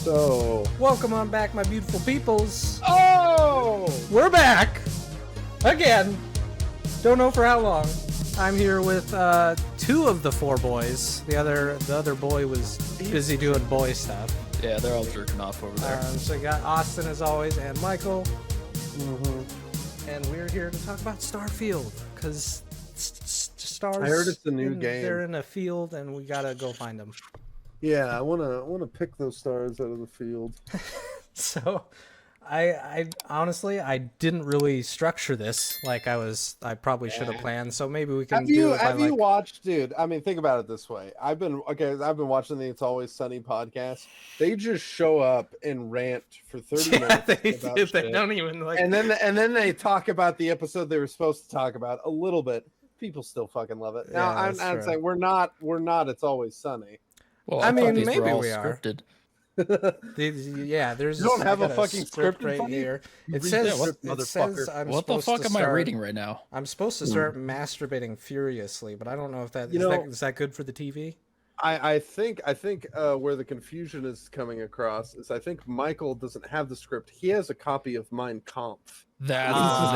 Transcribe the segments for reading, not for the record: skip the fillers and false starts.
So, welcome on back, my beautiful peoples. Oh! We're back again. Don't know for how long. I'm here with two of the four boys. The other boy was busy doing boy stuff. Yeah, they're all jerking off over there. So we got Austin as always and Michael. And we're here to talk about Starfield because stars. I heard it's a new game. They're in a field, and we gotta go find them. Yeah, I wanna pick those stars out of the field. So, I honestly didn't really structure this like I probably should have planned. So maybe we can. Have you watched, dude? I mean, think about it this way. I've been watching the It's Always Sunny podcast. They just show up and rant for 30 minutes. They don't even like. And then they talk about the episode they were supposed to talk about a little bit. People still fucking love it. Now I'm saying we're not. It's Always Sunny. Well, I mean, these maybe were all we are. scripted. There's. You don't have a fucking script script right here. It says, says I'm what the supposed fuck to am start, I reading right now? I'm supposed to start masturbating furiously, but I don't know if that is that good for the TV. I think where the confusion is coming across is I think Michael doesn't have the script. He has a copy of Mein Kampf. That'll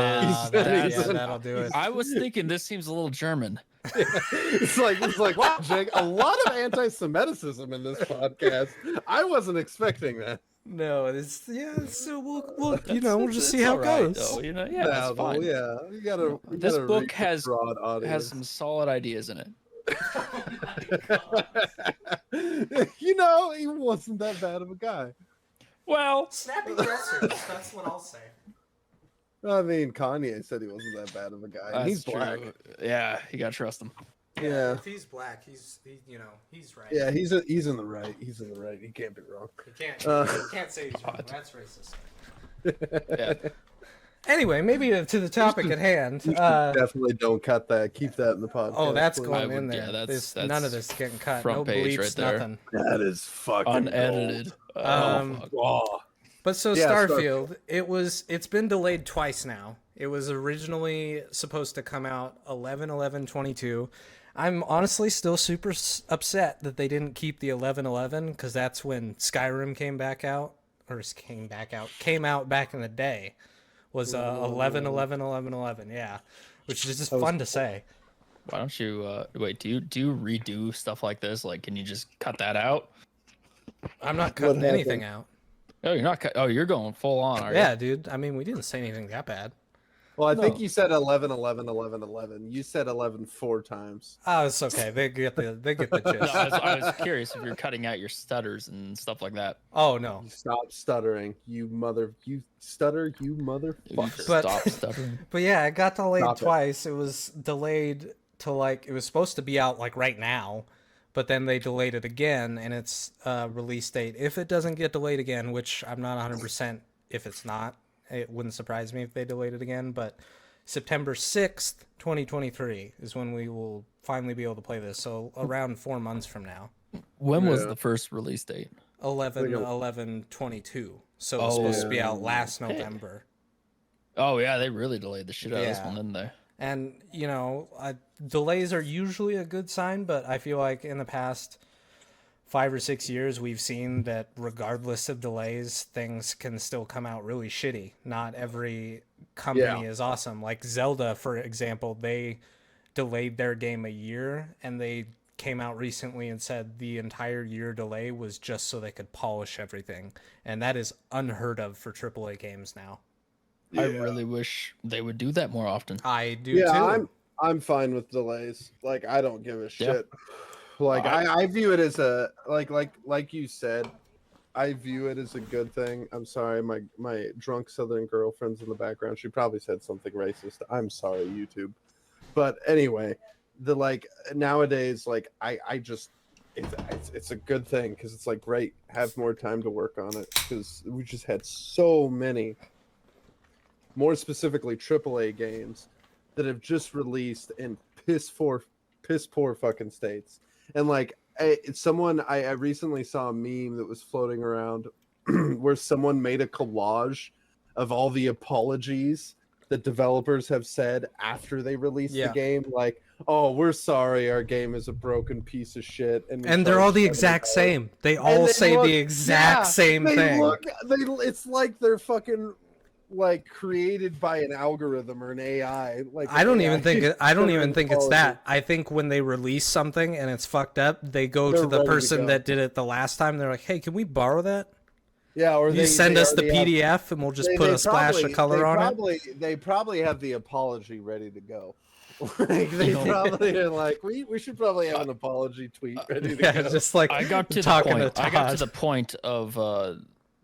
do it. I was thinking this seems a little German. It's like wow, Jake, a lot of anti-Semitism in this podcast. I wasn't expecting that. No, so we'll just see how it goes. That's fine. Yeah, This book has broad some solid ideas in it. He wasn't that bad of a guy. Well, snappy dressers. That's what I'll say. I mean, Kanye said he wasn't that bad of a guy. And he's black. Yeah, you gotta trust him. Yeah. If he's black, he's right. Yeah, he's in the right. He's in the right. He can't be wrong. He can't say he's wrong. That's racist. Yeah. Anyway, maybe to the topic at hand. Definitely don't cut that. Keep that in the podcast. Oh, that's please. going in there. Yeah, that's none of this is getting cut. front No page bleeps, right there. nothing. That is fucking Unedited. But so Yeah, Starfield, it's been delayed twice now. It was originally supposed to come out 11/11/22. I'm honestly still super upset that they didn't keep the 11/11 because that's when Skyrim came out back in the day. Was 11/11/11/11, yeah, which is just fun to say. Why don't you wait? Do you redo stuff like this? Like, can you just cut that out? I'm not cutting anything out. Oh, you're not. You're going full on, are you? Yeah, dude. I mean, we didn't say anything that bad. Well, I think you said 11/11/11/11. You said 11 4 times. Oh, it's okay. They get the No, gist. I was curious if you're cutting out your stutters and stuff like that. Oh no. Stop stuttering, you stutter, you motherfucker. Stop stuttering. But yeah, it got delayed Stop it. twice. It was delayed to it was supposed to be out right now, but then they delayed it again, and its release date, if it doesn't get delayed again, which I'm not 100% if it's not, it wouldn't surprise me if they delayed it again, but September 6th, 2023 is when we will finally be able to play this, so around 4 months from now. When was the first release date? 11/11/22, so it was supposed to be out last November. Oh yeah, they really delayed the shit out of this one, didn't they? And delays are usually a good sign, but I feel like in the past 5 or 6 years, we've seen that regardless of delays, things can still come out really shitty. Not every company is awesome. Like Zelda, for example, they delayed their game a year, and they came out recently and said the entire year delay was just so they could polish everything. And that is unheard of for AAA games now. I really wish they would do that more often. I do too. I'm fine with delays. Like, I don't give a shit. Like, I view it as a like you said, I view it as a good thing. I'm sorry, my drunk Southern girlfriend's in the background. She probably said something racist. I'm sorry, YouTube. But anyway, nowadays, I just it's a good thing because it's great, have more time to work on it because we just had so many, more specifically AAA games that have just released in piss poor fucking states. And I recently saw a meme that was floating around where someone made a collage of all the apologies the developers have said after they release the Yeah. game, like, "Oh, we're sorry, our game is a broken piece of shit," And they're all the exact same. They all say the exact same thing. It's like they're fucking like created by an algorithm or an AI. Like I don't even think it's that. I think when they release something and it's fucked up, they go to the person that did it the last time. They're like, "Hey, can we borrow that? Yeah, or you send us the PDF and we'll just put a splash of color on it." They probably have the apology ready to go. Like they probably are like, we should probably have an apology tweet ready to go. Just like I got to the point of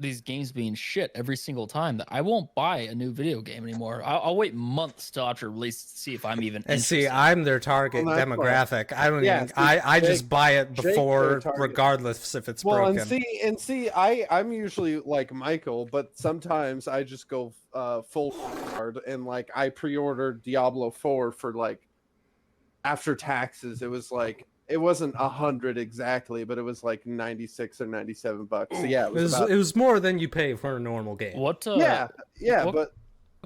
these games being shit every single time that I won't buy a new video game anymore. I'll wait months till after release to see if I'm even interested. See, I'm their target demographic. I don't even. I just buy it before, regardless if it's broken. And see, I'm usually like Michael, but sometimes I just go full hard and like I pre-ordered Diablo 4 for like after taxes. It was like. It wasn't 100 exactly, but it was like 96 or 97 bucks. So yeah, it was more than you pay for a normal game. What? But what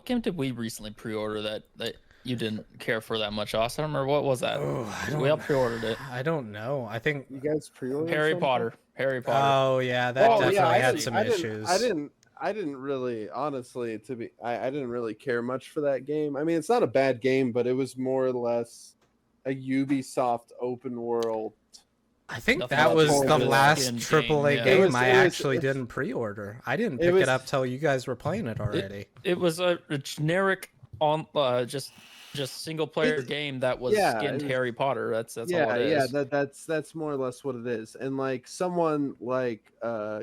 game did we recently pre-order that you didn't care for that much, Austin? I don't remember what was that. We all pre-ordered it. I don't know. I think you guys pre-ordered Harry Potter. Oh yeah, that definitely had some issues. I didn't really, honestly, I didn't really care much for that game. I mean, it's not a bad game, but it was more or less a Ubisoft open world. I think that was the last AAA game I actually didn't pre-order. I didn't pick it up till you guys were playing it already. It was a generic on just single player game that was skinned Harry Potter. That's all it is. That's more or less what it is. And like someone like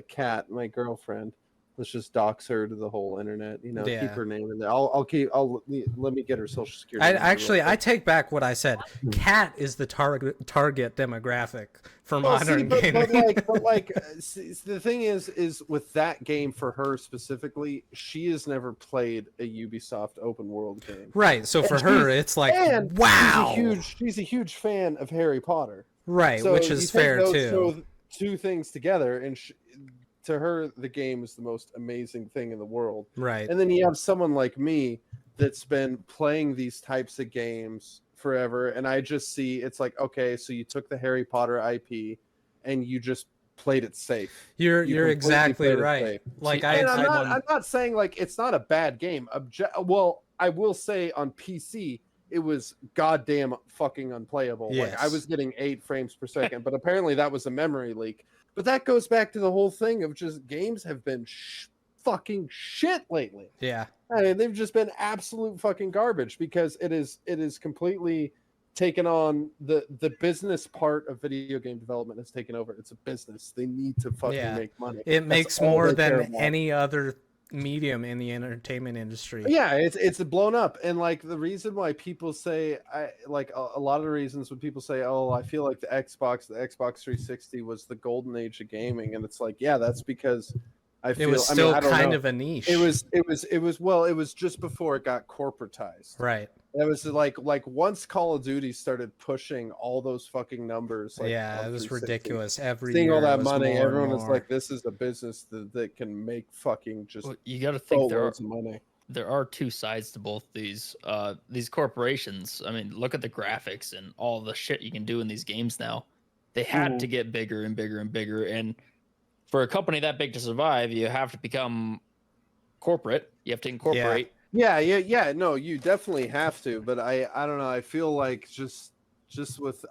Kat, my girlfriend, let's just dox her to the whole internet, keep her name in there. Let me get her social security. I take back what I said. Cat is the target demographic for modern gaming. But the thing is with that game for her specifically, she has never played a Ubisoft open world game. Right. So for her, it's like, wow. She's a huge fan of Harry Potter. Right. So which is fair too. Two things together and to her, the game is the most amazing thing in the world. Right. And then you have someone like me that's been playing these types of games forever, and I just see it's like, okay, so you took the Harry Potter IP and you just played it safe. You're exactly right. Like I'm not saying like it's not a bad game. Well, I will say on PC it was goddamn fucking unplayable. Yes. Like I was getting 8 frames per second, but apparently that was a memory leak. But that goes back to the whole thing of just games have been fucking shit lately. Yeah. I mean, they've just been absolute fucking garbage because it is completely taken on the business part of video game development has taken over. It's a business. They need to fucking make money. It makes more than any other medium in the entertainment industry. Yeah, it's blown up, and like the reason why people say a lot of the reasons when people say, "Oh, I feel like the Xbox 360 was the golden age of gaming," and it's like, yeah, that's because it was still kind of a niche. It was just before it got corporatized. Right. It was like once Call of Duty started pushing all those fucking numbers. Like, it was ridiculous. Every seeing year all that money, everyone was like, "This is a business that can make fucking just." Well, you got to think money. There are two sides to both these corporations. I mean, look at the graphics and all the shit you can do in these games now. They had to get bigger and bigger and bigger, and for a company that big to survive, you have to become corporate. You have to incorporate. Yeah. No, you definitely have to. But I don't know. I feel like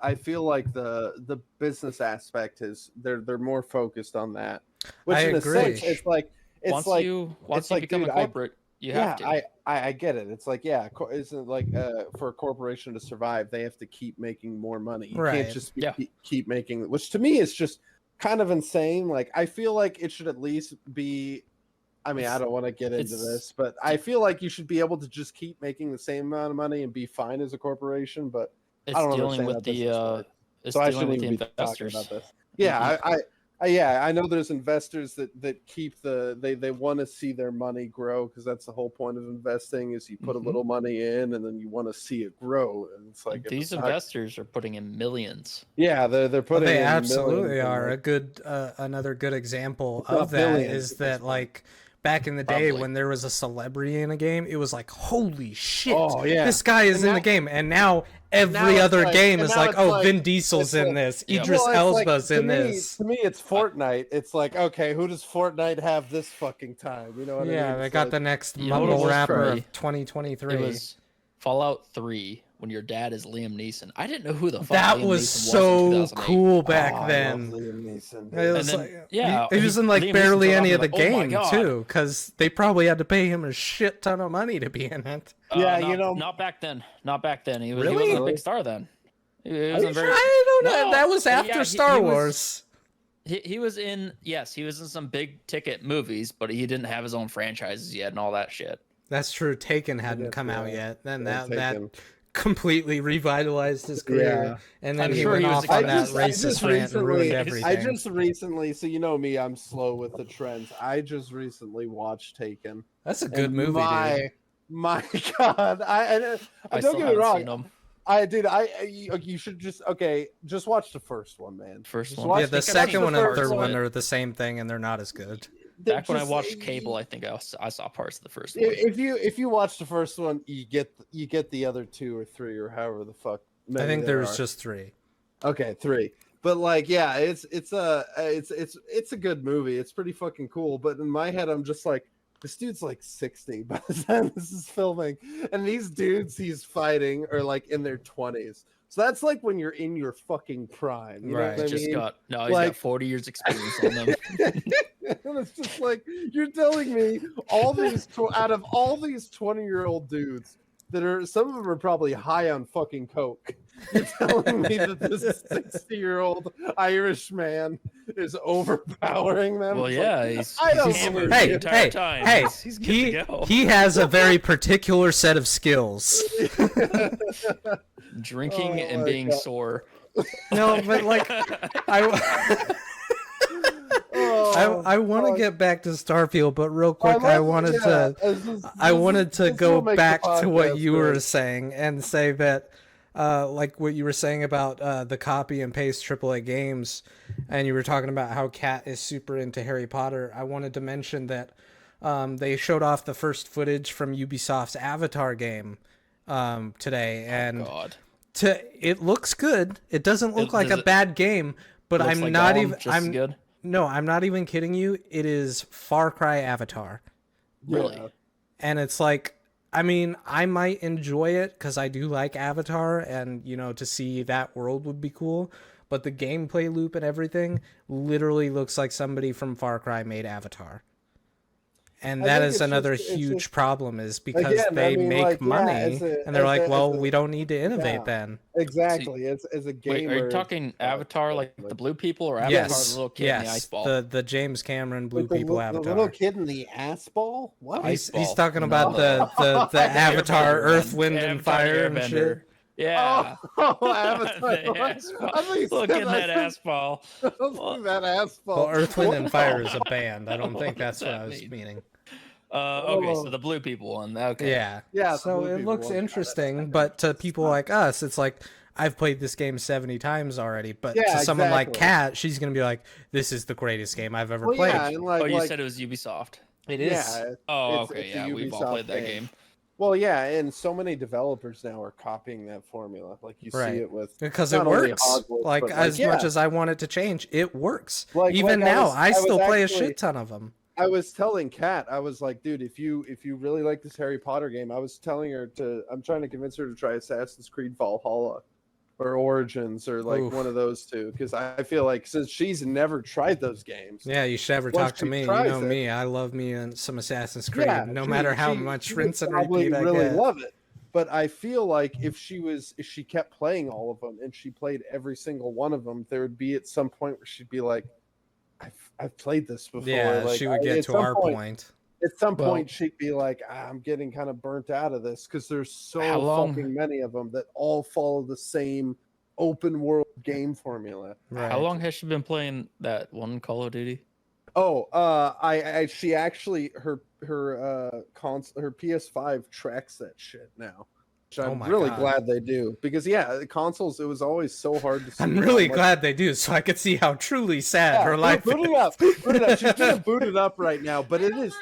I feel like the business aspect is they're more focused on that. Which I in agree. a sense, it's like once you become a corporate, you have to. I get it. It's like isn't like for a corporation to survive, they have to keep making more money. You can't just keep making, which to me is just kind of insane. Like I feel like it should at least be. I mean, I don't want to get into this, but I feel like you should be able to just keep making the same amount of money and be fine as a corporation. But it's I don't dealing with I shouldn't even be talking about this. Yeah, I know there's investors that keep they want to see their money grow because that's the whole point of investing is you put a little money in and then you want to see it grow. And it's like these investors are putting in millions. Yeah, they're putting. They in absolutely millions are. A good another good example of that is that like back in the day Probably. when there was a celebrity in a game, it was like, holy shit, Oh, yeah. this guy is in the game. And now every other game is like, oh, Vin Diesel's in this, Idris Elba's in this. To me, it's Fortnite. It's like, okay, who does Fortnite have this fucking time? You know what I mean? Yeah, they got the next You know what mumble it was rapper for of me? 2023. It was Fallout 3 when your dad is Liam Neeson. I didn't know who the fuck That Liam was Neeson so was in 2008. cool back Oh, I love then. Liam Neeson, dude. It was then, like, yeah, he was in like Liam Neeson barely told any me, of the like, oh my game God. too, because they probably had to pay him a shit ton of money to be in it. Yeah, not, you know- not back then. Not back then. He Really? wasn't a big star then. He wasn't very. I don't know. No, That was yeah, after he Star was- Wars. He was in he was in some big ticket movies, but he didn't have his own franchises yet and all that shit. That's true. Taken hadn't guess, come out yeah. yet. Then Yeah, that Taken. completely revitalized his career. Yeah. And then I'm he sure went he was off on that excited. racist rant and ruined everything. I just recently, so you know me, I'm slow with the trends. I just recently watched Taken. That's a good And movie, dude. My God, I don't still get me haven't wrong. seen him. You should just watch the first one, man. First Just one. watch Yeah, the I think I've second seen one and parts third of one it. are the same thing, and they're not as good. Back when I Just- watched cable, I think I saw parts of the first one. If you watch the first one, you get the other two or three or however the fuck. I many think there there's are. just 3. Okay, 3. But like, yeah, it's a good movie. It's pretty fucking cool. But in my head, I'm just like, this dude's like 60 by the time this is filming, and these dudes he's fighting are like in their 20s. So that's like when you're in your fucking prime. You know Right. what I He's mean? got 40 years experience on them. And it's just like, you're telling me all these out of all these 20-year-old dudes that are, some of them are probably high on fucking coke. You're telling me that this 60-year-old Irish man is overpowering them? Well, It's yeah, like, he's I don't hammered believe the you. entire time. hey, He's good to go. he has a very particular set of skills. Drinking Oh and my being God. sore. No, but like, I Oh, want to fuck. get back to Starfield, but real quick, I wanted to go make back the to what podcast you were good. saying and say that, like what you were saying about the copy and paste AAA games, and you were talking about how Kat is super into Harry Potter. I wanted to mention that they showed off the first footage from Ubisoft's Avatar game today, and God. it looks good. It doesn't look like does a it- bad game, but Looks I'm like not Gollum, even. just as good. No, I'm not even kidding you. It is Far Cry Avatar. Really? Yeah. And it's like, I mean, I might enjoy it because I do like Avatar, and, you know, to see that world would be cool. But the gameplay loop and everything literally looks like somebody from Far Cry made Avatar. And I that think is it's another just- it's huge just- problem, is because Again, I they mean, make like, yeah, money, as a- and they're as like, a- as well, a- we don't need to innovate yeah. then. Exactly. As a gamer. Wait, are you talking Avatar like the blue people or Avatar Yes, the little kid in the ice yes, ball? the James Cameron Blue Like People the Avatar. little kid in the ass ball? What? Ice He's ball. talking No, about the Avatar, Airbender Earth, one. Wind, and Avatar Fire and Airbender. shit. Yeah. Oh, Avatar. The ass ball. I think Look in that ass ball. that ass ball. Well, Earth, Wind, and Fire is a band. I don't think that's what that I was mean? meaning. Okay, so the blue people one. Okay. Yeah. Yeah, the So Blue it People looks one. interesting, but to people like us, it's like, I've played this game 70 times already, but Yeah, to someone like exactly. Kat, she's going to be like, this is the greatest game I've ever Well, played. yeah, and like, Oh, you like, said it was Ubisoft. It is. yeah, Oh, It's- okay, it's a yeah, we've all Ubisoft played that game. game. well, yeah, and so many developers now are copying that formula. Like you Right. see it with Because it not only works. Hogwarts, Like, but, as yeah. much as I want it to change, it works. Like- Even like I now, was- I I was still play a actually- shit ton of them. I was telling Kat, I was like, dude, if you really like this Harry Potter game, I was telling her I'm trying to convince her to try Assassin's Creed Valhalla or Origins or like Oof. one of those two, because I feel like since she's never tried those games. Yeah, you should ever Once talk to she me. You tries know it- me. I love me and some Assassin's Creed, Yeah, no she- matter how she- much she rinse would and probably repeat I really get. love it. But I feel like if she kept playing all of them and she played every single one of them, there would be at some point where she'd be like, I've played this before. Yeah, Like, she would at get to some our point. point. At some Well- point, she'd be like, I'm getting kind of burnt out of this because there's so How long- fucking many of them that all follow the same open world game formula. Right. How long has she been playing that one Call of Duty? Oh, she actually her PS5 tracks that shit now. Which Oh I'm my really God. glad they do, because yeah, the consoles, it was always so hard to see. I'm how really much- glad they do, so I could see how truly sad Yeah, her life boot it is. up. Boot it up. She's gonna boot it up right now, but it is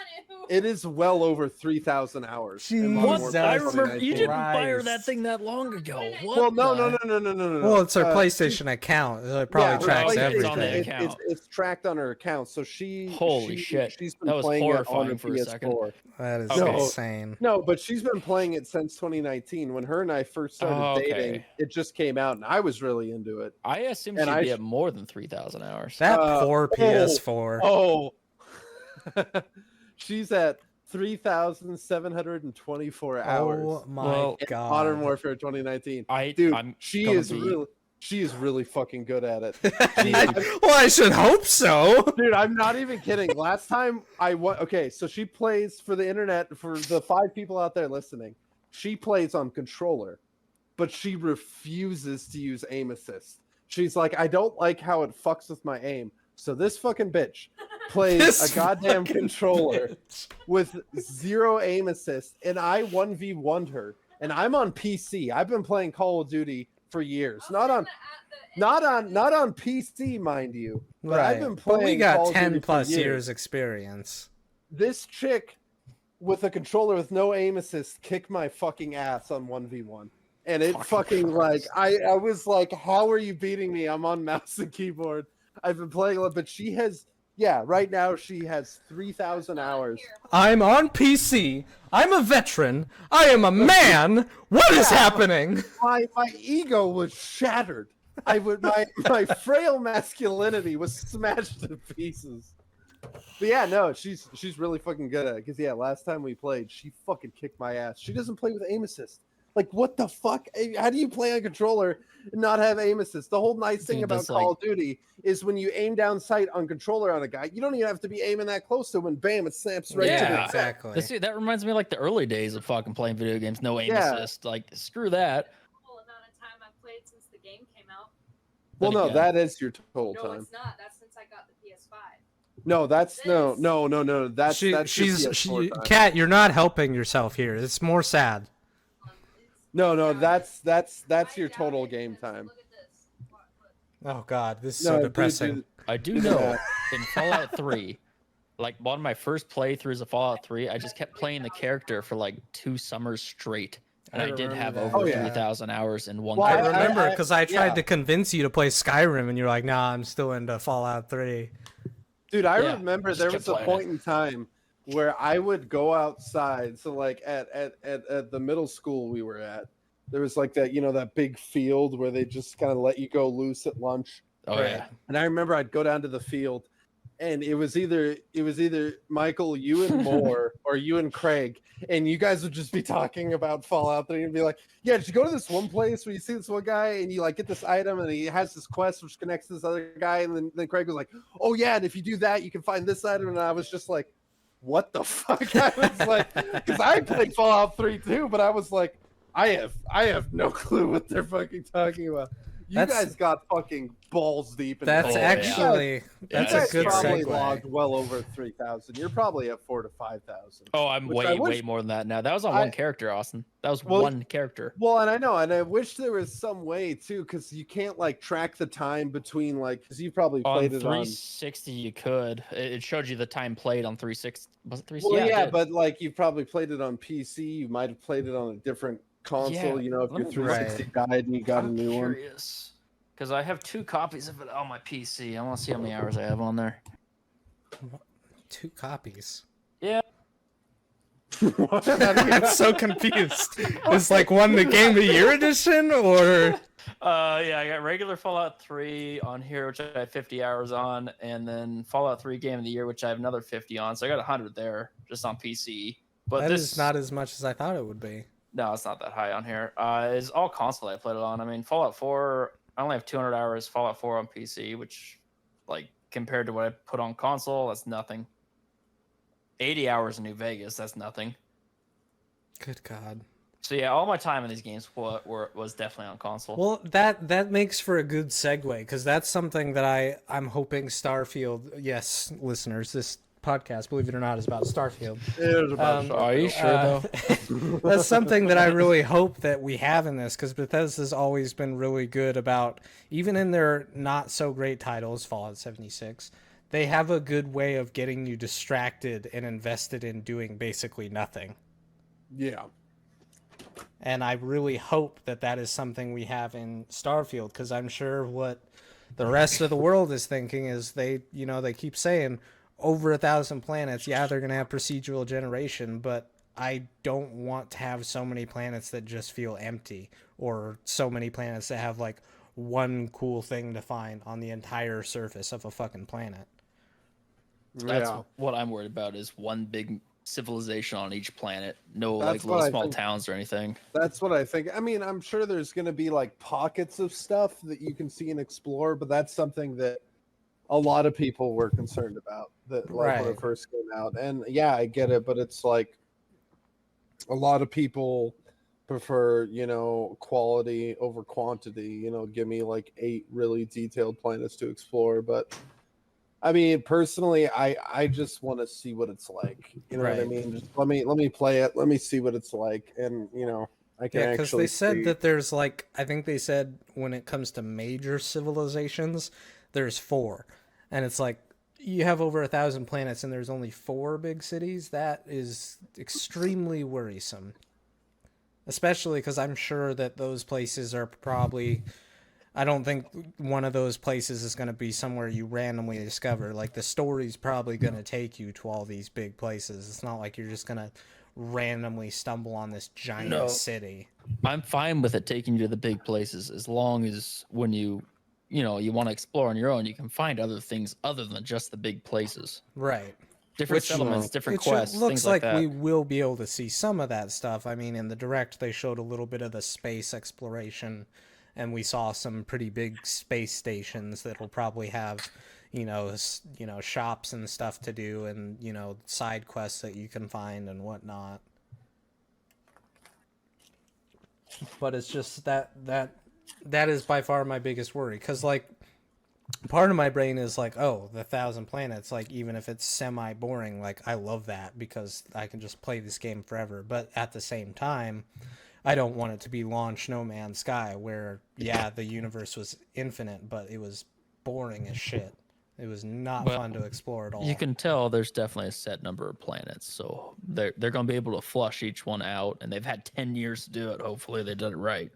It is well over 3,000 hours. in Jesus Modern What? Warfare I remember you 2019. didn't fire that Christ. thing that long ago. What? Well, no. Well, it's her PlayStation account. It probably her tracks PlayStation everything. on the account. It's tracked on her account. So Holy shit. she's been That was playing it on her horrifying for a second. PS4. That is Okay. insane. No, but she's been playing it since 2019. When her and I first started Oh, okay. dating, it just came out, and I was really into it. I assumed And she'd I be sh- at more than 3,000 hours. That poor PS4. Oh, she's at 3,724 hours. Oh my Well, in god. Modern Warfare 2019. Dude, She is really fucking good at it. Well, I should hope so. Dude, I'm not even kidding. Last time okay, so she plays for the internet, for the 5 people out there listening. She plays on controller, but she refuses to use aim assist. She's like, I don't like how it fucks with my aim. So this fucking bitch plays a goddamn controller with 0 aim assist, and I 1v1'd her. And I'm on PC. I've been playing Call of Duty for years. Not on PC, mind you. But I've been playing. But we got Call of 10 Duty for plus years. years experience. This chick with a controller with no aim assist kicked my fucking ass on 1v1. And it fucking like I was like, how are you beating me? I'm on mouse and keyboard. I've been playing a lot, but she has right now she has 3,000 hours. I'm on PC. I'm a veteran. I am a man. What is happening? My ego was shattered. My frail masculinity was smashed to pieces. But yeah, no, she's really fucking good at it. Because last time we played, she fucking kicked my ass. She doesn't play with aim assist. Like, what the fuck? How do you play on controller and not have aim assist? The whole nice thing about Call of Duty is when you aim down sight on controller on a guy, you don't even have to be aiming that close to him, and bam, it snaps right to the exactly. That reminds me of like the early days of fucking playing video games. No aim assist. Like, screw that. Full amount of time I've played since the game came out. Well, no, that is your total No, time. it's not. That's since I got the PS5. No, that's no. That's She's Kat, you're not helping yourself here. It's more sad. No, that's your total game time. Look at this. Oh god, this is so depressing. I do know in Fallout 3, like one of my first playthroughs of Fallout 3, I just kept playing the character for like 2 summers straight. And I did have over 3,000 hours in one. I remember because I tried to convince you to play Skyrim, and you're like, "Nah, I'm still into Fallout 3." Dude, I remember there was a point in time where I would go outside. So like at the middle school we were at, there was like that, that big field where they just kind of let you go loose at lunch. Oh yeah. And I remember I'd go down to the field, and it was either Michael, you and Moore, or you and Craig, and you guys would just be talking about Fallout 3 and be like, yeah, did you go to this one place where you see this one guy and you like get this item and he has this quest which connects to this other guy, and then Craig was like, oh yeah, and if you do that you can find this item, and I was just like, what the fuck? I was like, because I played Fallout 3 too, but I was like, I have no clue what they're fucking talking about. You guys got fucking balls deep. That's actually that's a good probably segue. logged well over 3,000. You're probably at 4,000 to 5,000. Oh, I'm way more than that now. That was on one character, Austin. That was one character. Well, and I know, and I wish there was some way too, because you can't like track the time between because you probably played on it 360. You could. It showed you the time played on 360. Was it 360? Well, yeah, but like you probably played it on PC. You might have played it on a different console. Yeah, if your 360 died and you got a new one. I'm curious. Because I have 2 copies of it on my PC. I want to see how many hours I have on there. 2 copies. Yeah. I'm so confused. It's like one the Game of the Year edition, or? Yeah, I got regular Fallout 3 on here, which I have 50 hours on, and then Fallout 3 Game of the Year, which I have another 50 on. So I got 100 there, just on PC. But that this is not as much as I thought it would be. No, it's not that high on here. It's all console I played it on. I mean, Fallout 4. I only have 200 hours Fallout 4 on PC, which, like, compared to what I put on console, that's nothing. 80 hours in New Vegas, that's nothing. Good God. So yeah, all my time in these games was definitely on console. Well, that makes for a good segue, because that's something that I'm hoping Starfield. Yes, listeners, this podcast, believe it or not, is about Starfield. It is about Starfield. Are you sure though? That's something that I really hope that we have in this, because Bethesda's always been really good about, even in their not so great titles, Fallout 76, they have a good way of getting you distracted and invested in doing basically nothing. Yeah. And I really hope that that is something we have in Starfield, because I'm sure what the rest of the world is thinking is they keep saying over 1,000 planets. Yeah, they're going to have procedural generation, but I don't want to have so many planets that just feel empty, or so many planets that have like one cool thing to find on the entire surface of a fucking planet. That's what I'm worried about, is one big civilization on each planet. No That's like little what I small think. towns or anything. That's what I think. I mean, I'm sure there's going to be like pockets of stuff that you can see and explore, but that's something that a lot of people were concerned about, that like when Right. it first came out. And yeah, I get it, but it's like a lot of people prefer, quality over quantity. Give me like 8 really detailed planets to explore. But I mean, personally, I just want to see what it's like. You know what I Right. mean? Just let me play it. Let me see what it's like, and I can Yeah, because they actually said see. that there's like, I think they said when it comes to major civilizations, there's 4. And it's like, you have over 1,000 planets and there's only 4 big cities. That is extremely worrisome. Especially because I'm sure that those places are probably, I don't think one of those places is going to be somewhere you randomly discover. Like, the story's probably going to take you to all these big places. It's not like you're just going to randomly stumble on this giant city. I'm fine with it taking you to the big places, as long as when you want to explore on your own, you can find other things other than just the big places. Right. Different settlements, different It quests, looks things like that. we will be able to see some of that stuff. I mean, in the direct, they showed a little bit of the space exploration, and we saw some pretty big space stations that will probably have, shops and stuff to do, and side quests that you can find and whatnot. But it's just that is by far my biggest worry, because like, part of my brain is like, oh, the 1,000 planets, like, even if it's semi boring, like, I love that because I can just play this game forever. But at the same time, I don't want it to be launch No Man's Sky, where yeah, the universe was infinite, but it was boring as shit. It was not fun to explore at all. You can tell there's definitely a set number of planets, so they're going to be able to flush each one out, and they've had 10 years to do it. Hopefully they did it right.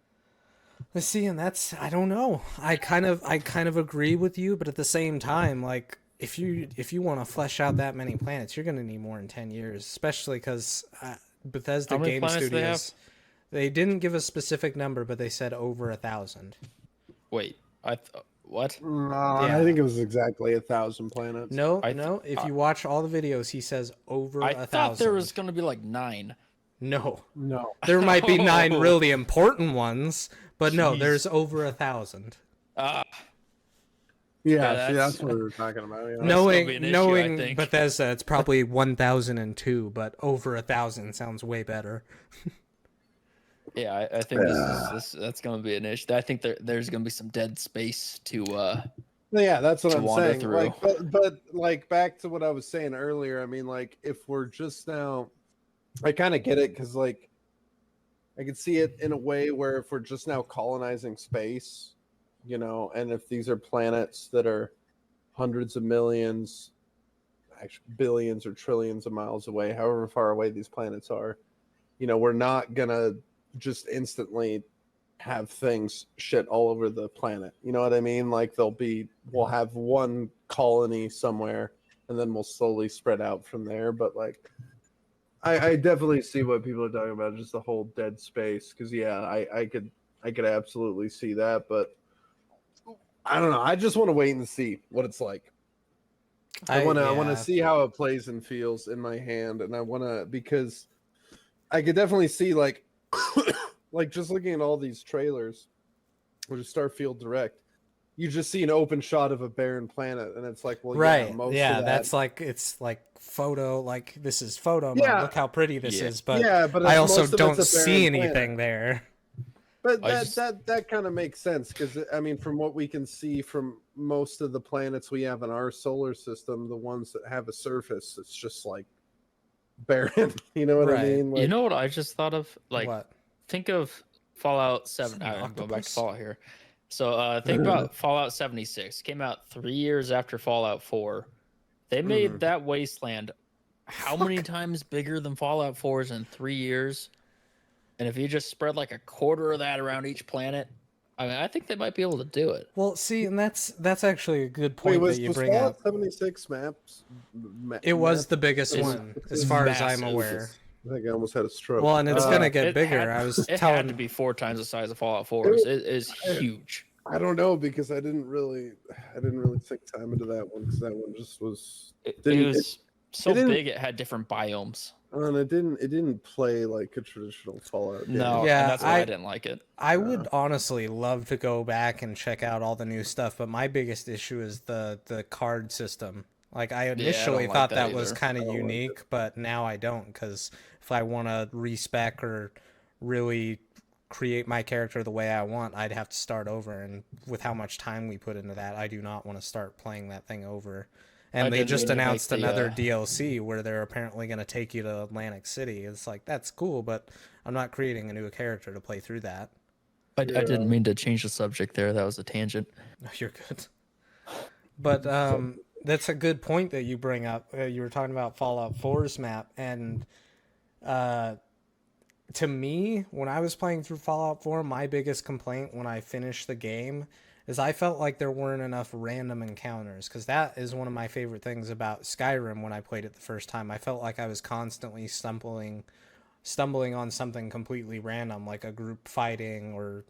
Let's see, and that's, I don't know. I kind of agree with you, but at the same time, like, if you want to flesh out that many planets, you're going to need more than 10 years, especially because Bethesda How many Game planets do they have? Studios, they didn't give a specific number, but they said over 1,000. Wait, what? No, Yeah. I think it was exactly 1,000 planets. No, if you watch all the videos, he says over 1,000. I thought there was going to be like 9. No. There might be 9 really important ones, but no, Jeez. there's over 1,000. Yeah, see, that's what we were talking about. Knowing Bethesda, it's probably 1,002, but over 1,000 sounds way better. Yeah, I think that's going to be an issue. I think there's going to be some dead space to. Yeah, that's what I'm wander saying. through. Like, but like back to what I was saying earlier. I mean, like, if we're just now, I kind of get it, because like, I could see it in a way where if we're just now colonizing space, and if these are planets that are hundreds of millions, actually billions or trillions of miles away, however far away these planets are, we're not gonna just instantly have things shit all over the planet. You know what I mean? Like, we'll have one colony somewhere, and then we'll slowly spread out from there. But like, I definitely see what people are talking about, just the whole dead space. Because yeah, I could absolutely see that, but I don't know. I just want to wait and see what it's like. I want to see how it plays and feels in my hand, and I want to, because I could definitely see like like just looking at all these trailers, or just Starfield Direct, you just see an open shot of a barren planet, and it's like, well, right, yeah, that's like, it's like photo, like, this is photo Yeah. mode. Look how pretty this is, but but I also most of don't it's a see barren anything planet. there. But that kind of makes sense, because I mean, from what we can see from most of the planets we have in our solar system, the ones that have a surface, it's just like barren. You know what I mean? Like, You know what I just thought of? Like, What? think of Fallout 7. Is that an I'm going back to octopus? Fallout here. So think about Fallout 76. Came out 3 years after Fallout 4. They made that wasteland how many times bigger than Fallout 4's in 3 years? And if you just spread like a quarter of that around each planet, I mean, I think they might be able to do it. Well, see, and that's actually a good point Wait, that you was bring Fallout up. 76 It was map? the biggest It's one, as far as I'm massive. aware. I think I almost had a stroke. Well, and it's gonna get It bigger. had- I was It had to telling. be 4 times the size of Fallout 4's. It is huge. I don't know because I didn't really sink time into that one because that one just was. It didn't- was so didn't- big. It had different biomes. And it didn't play like a traditional Fallout game. No, Yeah, and that's why I didn't like it. I would honestly love to go back and check out all the new stuff, but my biggest issue is the card system. Like I initially like thought that that was either. kind I of don't like unique, but now I don't, because if I want to respec or really create my character the way I want, I'd have to start over, and with how much time we put into that, I do not want to start playing that thing over. And I they didn't just mean to make announced the, another DLC where they're apparently going to take you to Atlantic City. It's like, that's cool, but I'm not creating a new character to play through that. I didn't mean to change the subject there. That was a tangent. No, you're good. But that's a good point that you bring up. You were talking about Fallout 4's map, and to me, when I was playing through Fallout 4, my biggest complaint when I finished the game is I felt like there weren't enough random encounters, because that is one of my favorite things about Skyrim when I played it the first time. I felt like I was constantly stumbling on something completely random, like a group fighting or,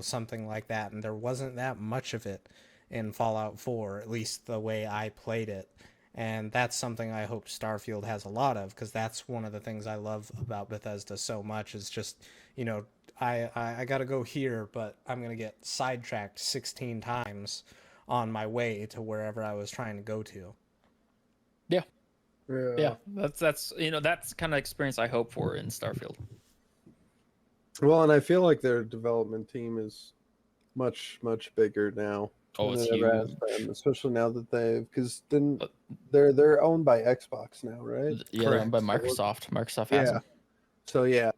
something like that, and there wasn't that much of it in Fallout 4, at least the way I played it. And that's something I hope Starfield has a lot of, because that's one of the things I love about Bethesda so much, is just, I got to go here, but I'm going to get sidetracked 16 times on my way to wherever I was trying to go to. Yeah, that's that's kind of experience I hope for in Starfield. Well, and I feel like their development team is much bigger now. Oh, than it's it ever has huge. been, especially now that because then they're owned by Xbox now, right? Yeah, they're owned by Correct. Microsoft. Microsoft has them. So yeah,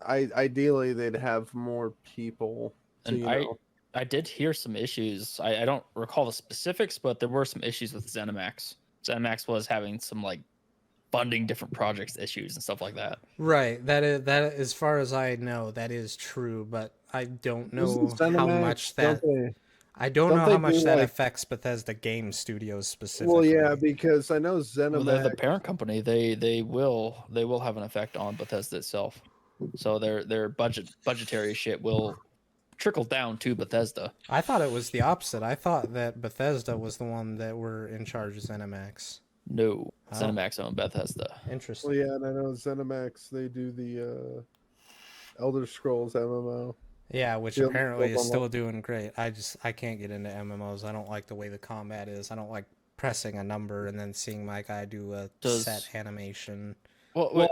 ideally they'd have more people. To, And I did hear some issues. I don't recall the specifics, but there were some issues with ZeniMax. ZeniMax was having some like funding different projects issues and stuff like that. Right. That is, as far as I know, that is true, but I don't know Isn't how ZeniMax- much that... don't they- I don't Don't know they how much do, that like- affects Bethesda Game Studios specifically. Well, yeah, because I know Well, they're the ZeniMax. parent company. They will have an effect on Bethesda itself. So their budgetary shit will trickle down to Bethesda. I thought it was the opposite. I thought that Bethesda was the one that were in charge of ZeniMax. No, Oh. ZeniMax owned Bethesda. Interesting. Well, yeah, and I know ZeniMax. They do the Elder Scrolls MMO. Yeah, which Yeah, apparently well, is still doing great. I can't get into MMOs. I don't like the way the combat is. I don't like pressing a number and then seeing my guy do a Does- set animation. Well, Well,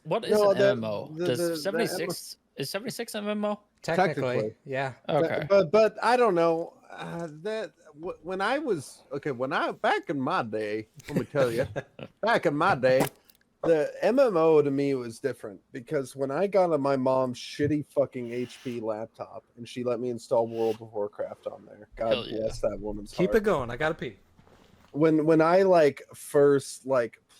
what is no, an the- MMO? the- Does the 76 is 76 MMO? Technically, yeah. Okay. But I don't know when I was back in my day. Let me tell you, back in my day, the MMO to me was different because when I got on my mom's shitty fucking HP laptop and she let me install World of Warcraft on there. God Hell yeah. bless that woman's Keep heart. it going. I gotta pee. When I first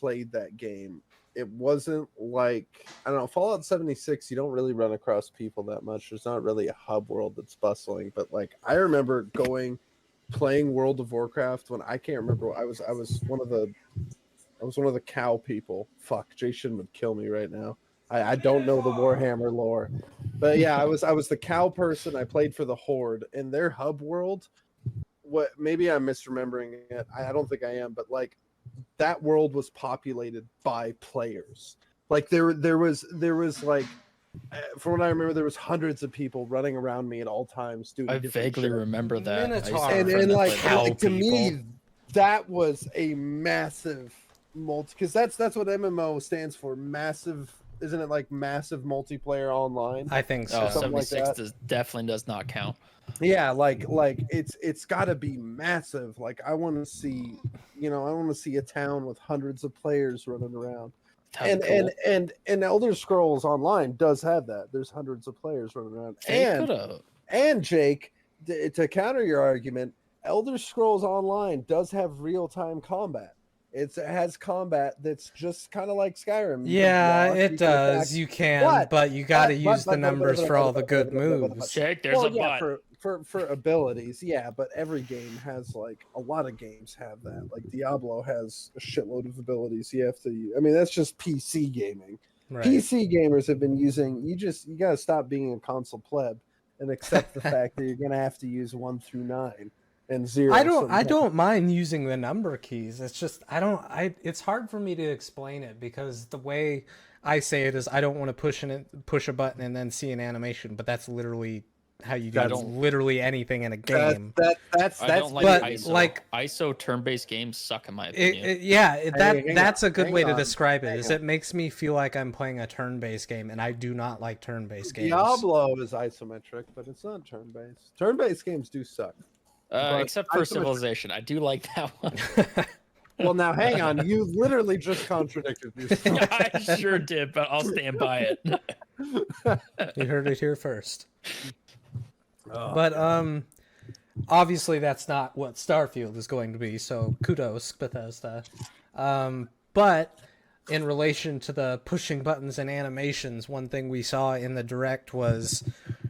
played that game, it wasn't like, I don't know, Fallout 76, you don't really run across people that much. There's not really a hub world that's bustling, but I remember playing World of Warcraft when I can't remember. I was one of the cow people. Fuck, Jason would kill me right now. I don't know the Warhammer lore. But yeah, I was the cow person. I played for the Horde, and their hub world, maybe I'm misremembering it. I don't think I am, but that world was populated by players. There was from what I remember, there was hundreds of people running around me at all times doing I different vaguely shit. remember that. I used to Minotaur. have a And friend that played cow that. to me, people. that was a massive because that's what MMO stands for. Massive, isn't it? Massive multiplayer online. I think so. Oh, Something like 76 definitely does not count. Yeah, it's got to be massive. I want to see, I want to see a town with hundreds of players running around. That'd be cool. And Elder Scrolls Online does have that. There's hundreds of players running around. They coulda- And Jake, to counter your argument, Elder Scrolls Online does have real-time combat. it has combat that's just kind of like Skyrim. You can Yeah, block, it you can attack. does. You can, but you got to use the numbers for all the good moves. Jake, there's Well, a yeah, bot. for abilities, yeah, but every game has like a lot of games have that. Like Diablo has a shitload of abilities. You have to. I mean, that's just PC gaming. Right. PC gamers have been using. You gotta stop being a console pleb and accept the fact that you're gonna have to use 1 through 9 and 0. I don't mind using the number keys. It's just it's hard for me to explain it because the way I say it is I don't want to push a button and then see an animation, but that's literally how you do literally anything in a game. That's like but ISO. Like ISO turn-based games suck in my opinion. That's a good way to describe it. Is it makes me feel like I'm playing a turn-based game, and I do not like turn-based games. Diablo is isometric, but it's not turn-based. Turn-based games do suck. Except for Civilization, I do like that one. Well, now hang on. You literally just contradicted yourself. I sure did, but I'll stand by it. You heard it here first. But obviously that's not what Starfield is going to be. So kudos, Bethesda. But in relation to the pushing buttons and animations, one thing we saw in the direct was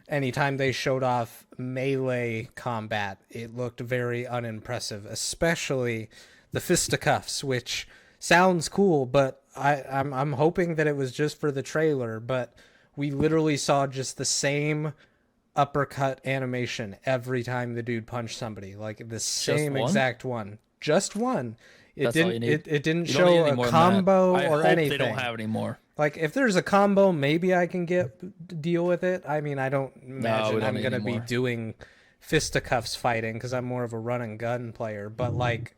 anytime they showed off melee combat, it looked very unimpressive, especially the fisticuffs, which sounds cool, but I'm hoping that it was just for the trailer, but we literally saw just the same uppercut animation every time the dude punched somebody, like the same exact one. Just one. It didn't show a combo or anything. They don't have any more. Like if there's a combo, maybe I can deal with it. I mean, I don't imagine I'm gonna be doing fisticuffs fighting because I'm more of a run and gun player. But like,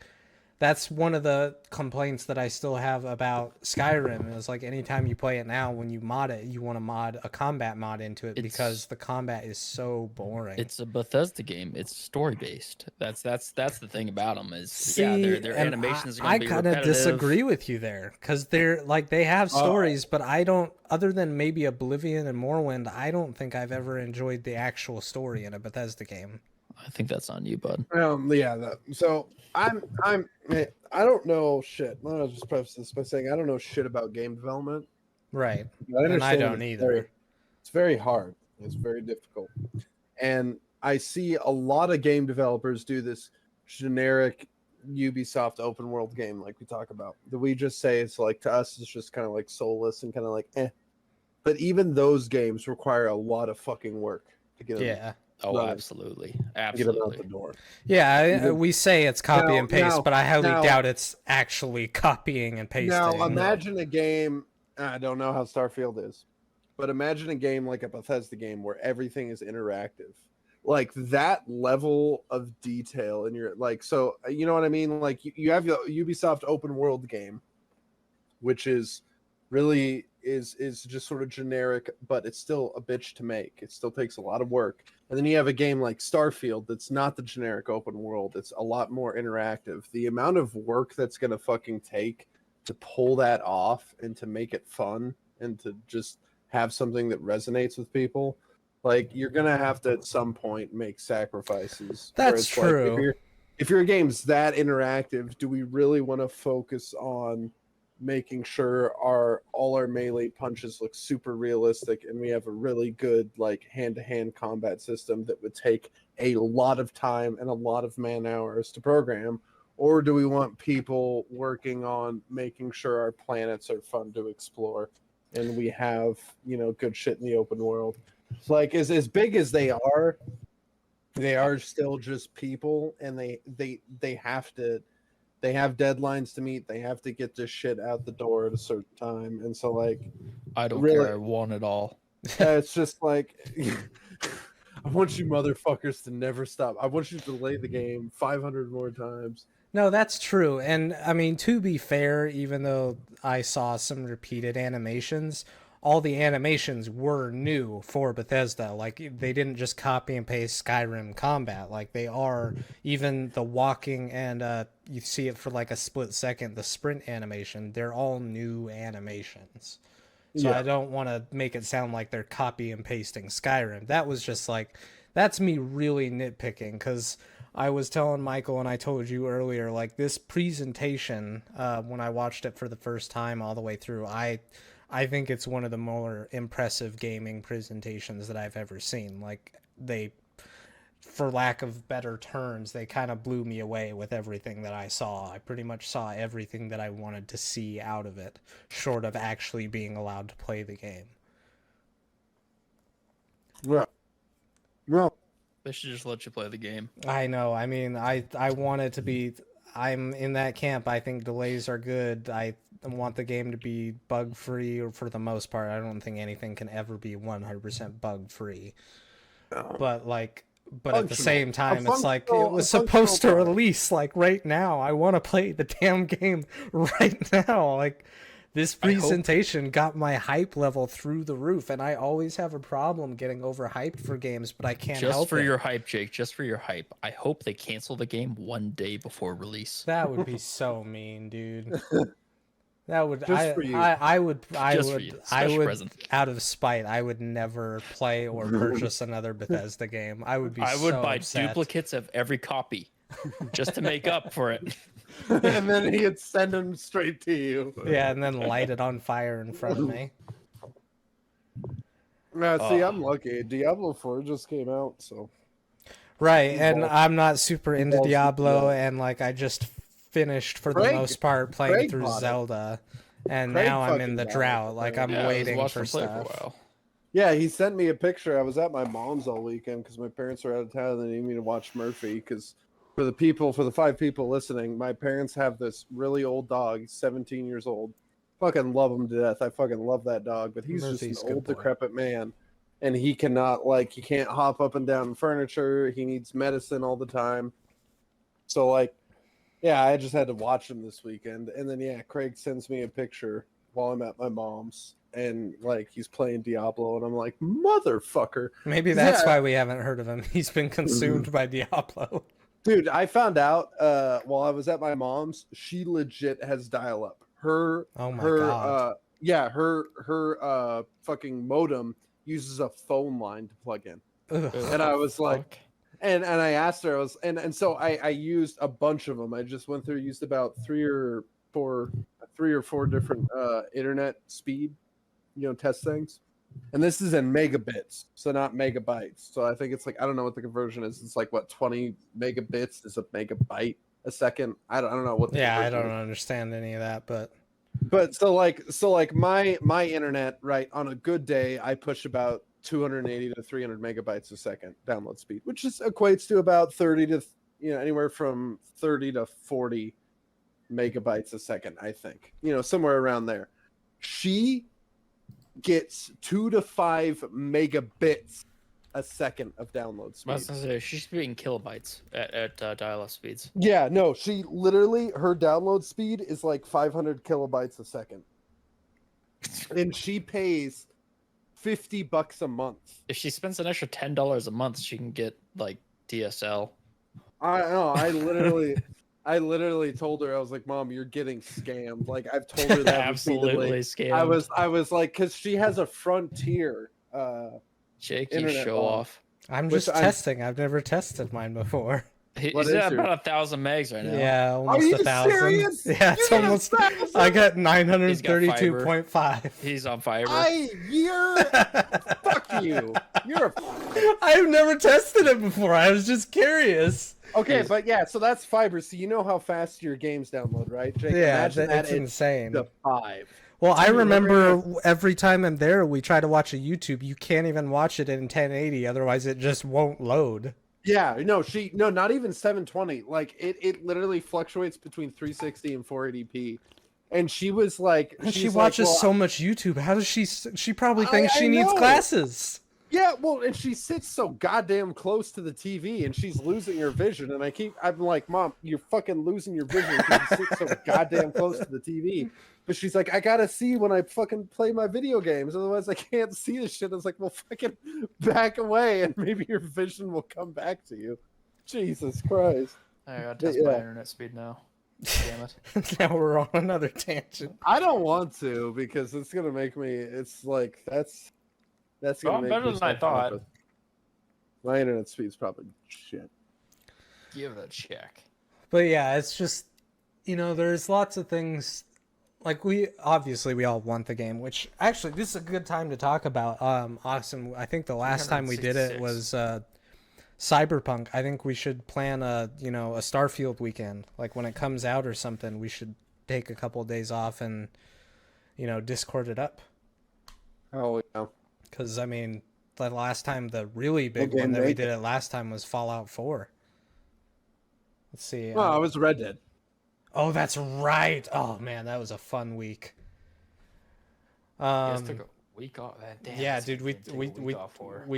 that's one of the complaints that I still have about Skyrim is like anytime you play it now, when you mod it, you want to mod a combat mod into it because the combat is so boring. It's a Bethesda game. It's story based. That's the thing about them is their animations are going to be repetitive. I kind of disagree with you there because they're like they have stories, but I don't. Other than maybe Oblivion and Morrowind, I don't think I've ever enjoyed the actual story in a Bethesda game. I think that's on you, bud. So I don't know shit. I'll just preface this by saying I don't know shit about game development. Right. And I don't either. It's very hard. It's very difficult. And I see a lot of game developers do this generic Ubisoft open world game like we talk about. That we just say it's like to us it's just kind of like soulless and kind of like eh. But even those games require a lot of fucking work to get them. Oh, absolutely. Get them out the door. Yeah, we say it's copy and paste, but I highly doubt it's actually copying and pasting. Now, imagine a game, I don't know how Starfield is, but imagine a game like a Bethesda game where everything is interactive. Like that level of detail in your, like, so, you know what I mean? Like you have your Ubisoft open world game, which is really is just sort of generic, but it's still a bitch to make. It still takes a lot of work. And then you have a game like Starfield that's not the generic open world. It's a lot more interactive. The amount of work that's going to fucking take to pull that off and to make it fun and to just have something that resonates with people, like you're going to have to at some point make sacrifices. That's true. Like, if your game's that interactive, do we really want to focus on making sure all our melee punches look super realistic and we have a really good like hand-to-hand combat system that would take a lot of time and a lot of man hours to program? Or do we want people working on making sure our planets are fun to explore and we have, you know, good shit in the open world? Like as big as they are still just people, and they have deadlines to meet. They have to get this shit out the door at a certain time. And so, like, I don't care. I want it all. It's just like, I want you motherfuckers to never stop. I want you to delay the game 500 more times. No, that's true. And I mean, to be fair, even though I saw some repeated animations, all the animations were new for Bethesda. Like, they didn't just copy and paste Skyrim combat. Like, they are, even the walking and you see it for like a split second, the sprint animation, they're all new animations. So I don't want to make it sound like they're copy and pasting Skyrim. That was just like, that's me really nitpicking, because I was telling Michael, and I told you earlier, like this presentation, when I watched it for the first time all the way through, I think it's one of the more impressive gaming presentations that I've ever seen. Like they, for lack of better terms, they kind of blew me away with everything that I saw. I pretty much saw everything that I wanted to see out of it, short of actually being allowed to play the game. Yeah. Well, They should just let you play the game. I know. I mean, I want it to be. I'm in that camp. I think delays are good. I want the game to be bug free, or for the most part. I don't think anything can ever be 100% bug free. But like, but at the same time, it's like it was supposed to release like right now. I want to play the damn game right now. Like this presentation got my hype level through the roof, and I always have a problem getting overhyped for games, but I can't help it. Just for your hype, Jake. Just for your hype. I hope they cancel the game one day before release. That would be so mean, dude. That would Just for you. I would present. out of spite, I would never play or purchase another Bethesda game. I would buy upset. duplicates of every copy just to make up for it. and then he'd send them straight to you. Yeah, and then light it on fire in front of me. See, I'm lucky. Diablo 4 just came out, so. Right, and I'm not super into Diablo, and like I just finished for the most part playing through Zelda, and now I'm in the drought. Like I'm waiting for stuff. Yeah, he sent me a picture. I was at my mom's all weekend because my parents were out of town. They needed me to watch Murphy because for the 5 people listening, my parents have this really old dog. He's 17 years old. Fucking love him to death. I fucking love that dog, but he's Murphy's just an old, decrepit man. And he cannot, he can't hop up and down furniture. He needs medicine all the time. So, yeah, I just had to watch him this weekend. And then, yeah, Craig sends me a picture while I'm at my mom's. And, he's playing Diablo. And I'm like, motherfucker. Maybe that's why we haven't heard of him. He's been consumed by Diablo. Dude, I found out while I was at my mom's, she legit has dial-up. Her fucking modem uses a phone line to plug in. Ugh. And I was like, and I asked her, so I used a bunch of them. I just went through, used about three or four different internet speed, test things. And this is in megabits, so not megabytes. So I think it's I don't know what the conversion is. It's 20 megabits is a megabyte a second. I don't know what the I don't understand any of that, but so my internet, right, on a good day I push about 280 to 300 megabytes a second download speed, which equates to about 30 to anywhere from 30 to 40 megabytes a second, I think. Somewhere around there. She gets 2 to 5 megabits a second of download speed. I was gonna say, she's speaking kilobytes at dial-up speeds. Yeah, no, she literally, her download speed is 500 kilobytes a second. And she pays $50 a month. If she spends an extra $10 a month, she can get DSL. I know, I literally told her, I was like, Mom, you're getting scammed. I've told her that absolutely scammed. I was like, because she has a Frontier Jake, you internet show off. I'm just testing. I've never tested mine before. He's at about 1,000 megs right now. Yeah, almost Are you 1,000. serious? Yeah, it's almost. 1,000? I got 932.5. He's on fiber. Fuck you. You're I've never tested it before. I was just curious. Okay, but yeah, so that's fiber. So you know how fast your games download, right, Jake? Yeah, that's insane. The 5. Well, I remember every time I'm there, we try to watch a YouTube. You can't even watch it in 1080, otherwise it just won't load. Yeah, no, not even 720. It literally fluctuates between 360 and 480p. And she was like, she watches so much YouTube. How does she probably thinks she needs glasses. Yeah, well, and she sits so goddamn close to the TV, and she's losing her vision. And I'm like, Mom, you're fucking losing your vision because you sit so goddamn close to the TV. But she's like, I gotta see when I fucking play my video games, otherwise I can't see this shit. I was like, well, fucking back away, and maybe your vision will come back to you. Jesus Christ! I gotta test my internet speed now. Damn it! Now we're on another tangent. I don't want to because it's gonna make me. It's that's gonna make better me than I thought. My internet speed's probably shit. Give it a check. But yeah, it's just, there's lots of things. Like, we all want the game, which actually this is a good time to talk about. Austin, I think the last time we did it was Cyberpunk. I think we should plan a Starfield weekend. Like, when it comes out or something, we should take a couple of days off and Discord it up. Oh yeah. Because I mean, the last time, the really big one that we did it last time was Fallout 4. Let's see. Oh, it was Red Dead. Oh, that's right. Oh man, that was a fun week. You guys took a week off. Damn, yeah, dude, we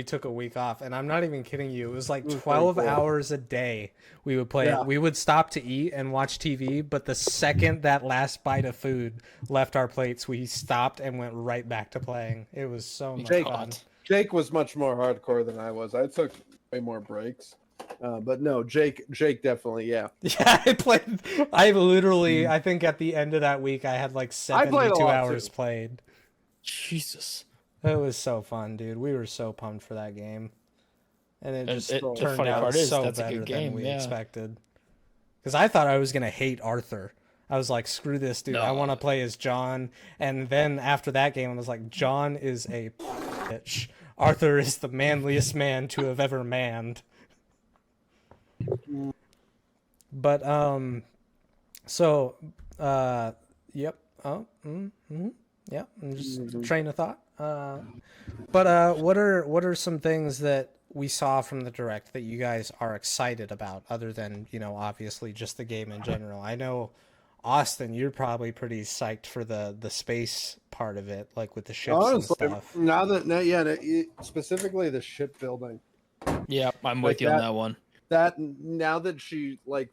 took a week off, and I'm not even kidding you. It was like 12 hours a day we would play. Yeah. We would stop to eat and watch TV, but the second that last bite of food left our plates, we stopped and went right back to playing. It was so much fun. Jake was much more hardcore than I was. I took way more breaks. But no, Jake definitely, yeah. Yeah, I literally, I think at the end of that week, I had like 72 hours played. Jesus. It was so fun, dude. We were so pumped for that game. And it just turned out so better than we expected. Because I thought I was going to hate Arthur. I was like, screw this, dude. No. I want to play as John. And then after that game, I was like, John is a bitch. Arthur is the manliest man to have ever manned. But yep. Yep. Just train of thought. But what are some things that we saw from the direct that you guys are excited about, other than obviously just the game in general? I know, Austin, you're probably pretty psyched for the space part of it, like with the ships and stuff. Specifically the shipbuilding. Yeah, I'm with you on that one. That now that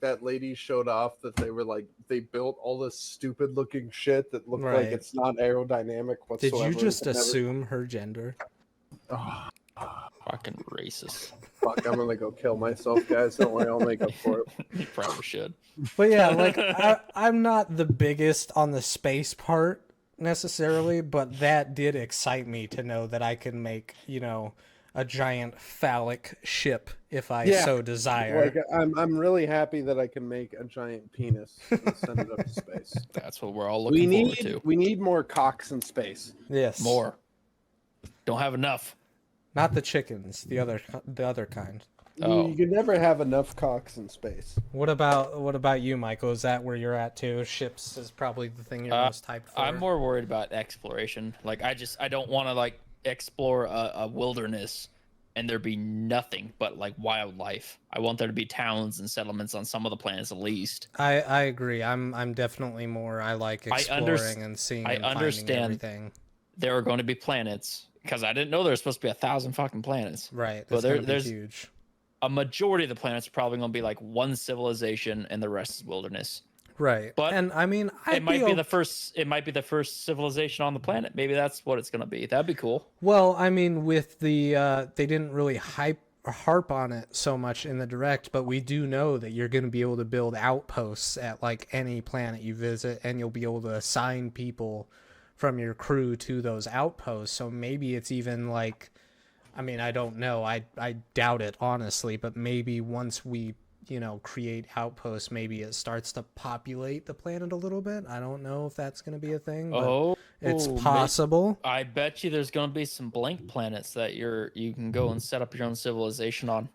that lady showed off that they built all this stupid looking shit that looked like it's not aerodynamic whatsoever. Did you just assume her gender? Oh. Fucking racist. Fuck, I'm gonna go kill myself, guys. Don't worry, I'll make up for it. You probably should. But yeah, like I'm not the biggest on the space part necessarily, but that did excite me to know that I can make, a giant phallic ship if I so desire. Like, I'm really happy that I can make a giant penis and send it up to space. That's what we're all looking forward to. We need more cocks in space. Yes. More. Don't have enough. Not the chickens, the other kind. Oh. You can never have enough cocks in space. What about you, Michael? Is that where you're at too? Ships is probably the thing you're most hyped for. I'm more worried about exploration. Like I don't want to explore a wilderness and there be nothing but wildlife. I want there to be towns and settlements on some of the planets at least. I agree. I'm definitely more. I like exploring and seeing. I understand everything. There are going to be planets, because I didn't know there was supposed to be 1,000 fucking planets. Right. But there's huge. A majority of the planets are probably going to be one civilization and the rest is wilderness. Right. But and I mean, it might be the first civilization on the planet. Maybe that's what it's going to be. That'd be cool. Well, I mean, with the they didn't really harp on it so much in the direct, but we do know that you're going to be able to build outposts at any planet you visit, and you'll be able to assign people from your crew to those outposts. So maybe it's even I mean, I don't know. I doubt it, honestly, but maybe once we create outposts, maybe it starts to populate the planet a little bit. I don't know if that's going to be a thing, but it's possible. I bet you there's going to be some blank planets that you can go and set up your own civilization on.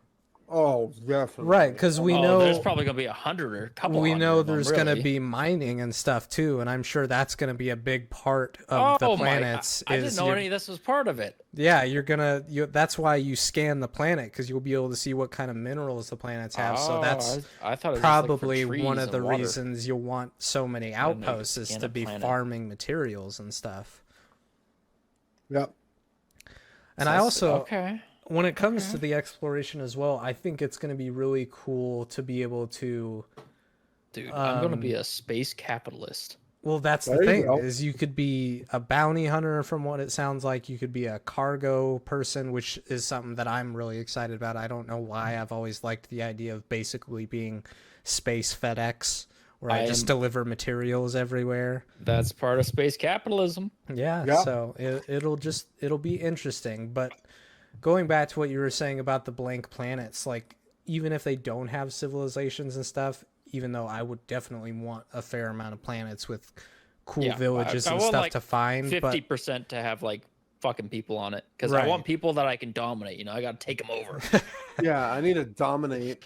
Oh, definitely. Right, because we know there's probably going to be 100 or a couple. We know there's going to be mining and stuff too, and I'm sure that's going to be a big part of the planets. I didn't know any of this was part of it. Yeah, that's why you scan the planet, because you'll be able to see what kind of minerals the planets have. So that's I thought it was probably one of the reasons you'll want so many outposts is to be farming materials and stuff. Yep. And I also when it comes to the exploration as well, I think it's going to be really cool to be able to... Dude, I'm going to be a space capitalist. Well, that's the thing, is you could be a bounty hunter from what it sounds like. You could be a cargo person, which is something that I'm really excited about. I don't know why. I've always liked the idea of basically being space FedEx, where I just deliver materials everywhere. That's part of space capitalism. Yeah. So it'll be interesting. But going back to what you were saying about the blank planets, even if they don't have civilizations and stuff, even though I would definitely want a fair amount of planets with cool villages I and want, stuff like, to find, 50% to have like fucking people on it, because Right. I want people that I can dominate. You know, I got to take them over. Yeah, I need to dominate.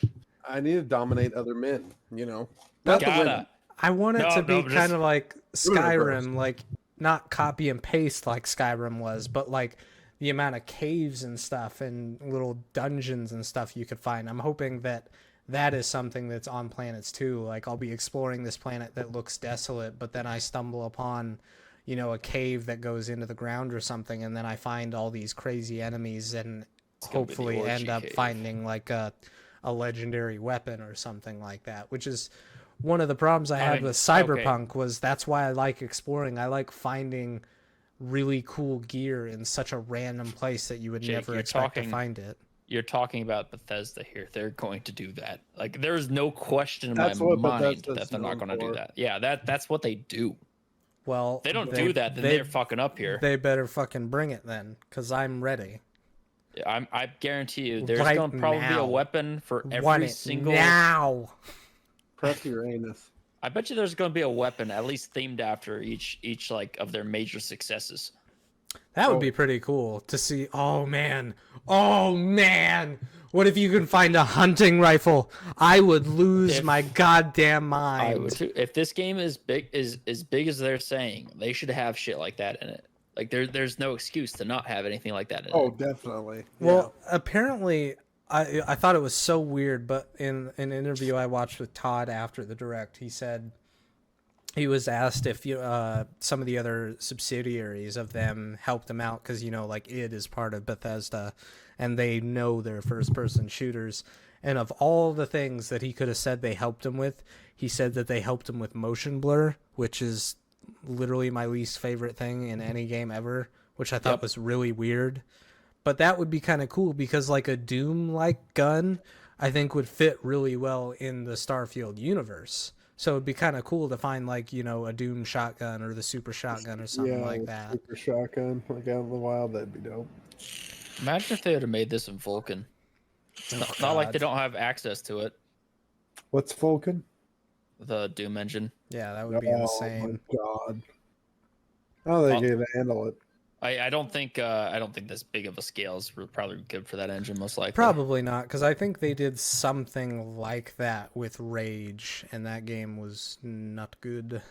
I need to dominate other men. You know, not the women. Gotta. I want it No, to no, be but kind just- of like Women are gross. Skyrim, like not copy and paste like Skyrim was, but like the amount of caves and stuff and little dungeons and stuff you could find. I'm hoping that that is something that's on planets too. Like I'll be exploring this planet that looks desolate, but then I stumble upon, you know, a cave that goes into the ground or something, and then I find all these crazy enemies and gonna be the hopefully end orgy up cave. finding like a legendary weapon or something like that, which is one of the problems I had mean, with Cyberpunk was that's why I like exploring. I like finding really cool gear in such a random place that you would Jake, never you're expect to talking- find it. You're talking about Bethesda here. They're going to do that. Like, there's no question in That's my what mind Bethesda's that they're not known going to do for. that. Yeah, that's what they do. Well, If they don't do that, then they're fucking up here. They better fucking bring it then, because I'm ready. I guarantee you, there's Right going to probably be now. a weapon for Want every it single. now. Press your anus. I bet you there's going to be a weapon at least themed after each like of their major successes. That would be pretty cool to see. Oh man. What if you can find a hunting rifle? I would lose If- my goddamn mind. I would too. If this game is big as big as they're saying, they should have shit like that in it. Like there's no excuse to not have anything like that in Oh, it. definitely. Well, apparently, I thought it was so weird, but in an interview I watched with Todd after the direct, he said he was asked if some of the other subsidiaries of them helped him out because, you know, like id is part of Bethesda and they know they're first-person shooters. And of all the things that he could have said they helped him with, he said that they helped him with motion blur, which is literally my least favorite thing in any game ever, which I thought was really weird. But that would be kind of cool because like a Doom-like gun, I think would fit really well in the Starfield universe. So it'd be kind of cool to find like, you know, a Doom shotgun or the super shotgun or something like that. Super shotgun, like out in the wild, that'd be dope. Imagine if they would have made this in Vulcan. It's not like they don't have access to it. What's Vulcan? The Doom engine. Yeah, that would be insane. My god. How they gonna handle it? I don't think this big of a scale is probably good for that engine, most likely. Probably not, because I think they did something like that with Rage, and that game was not good.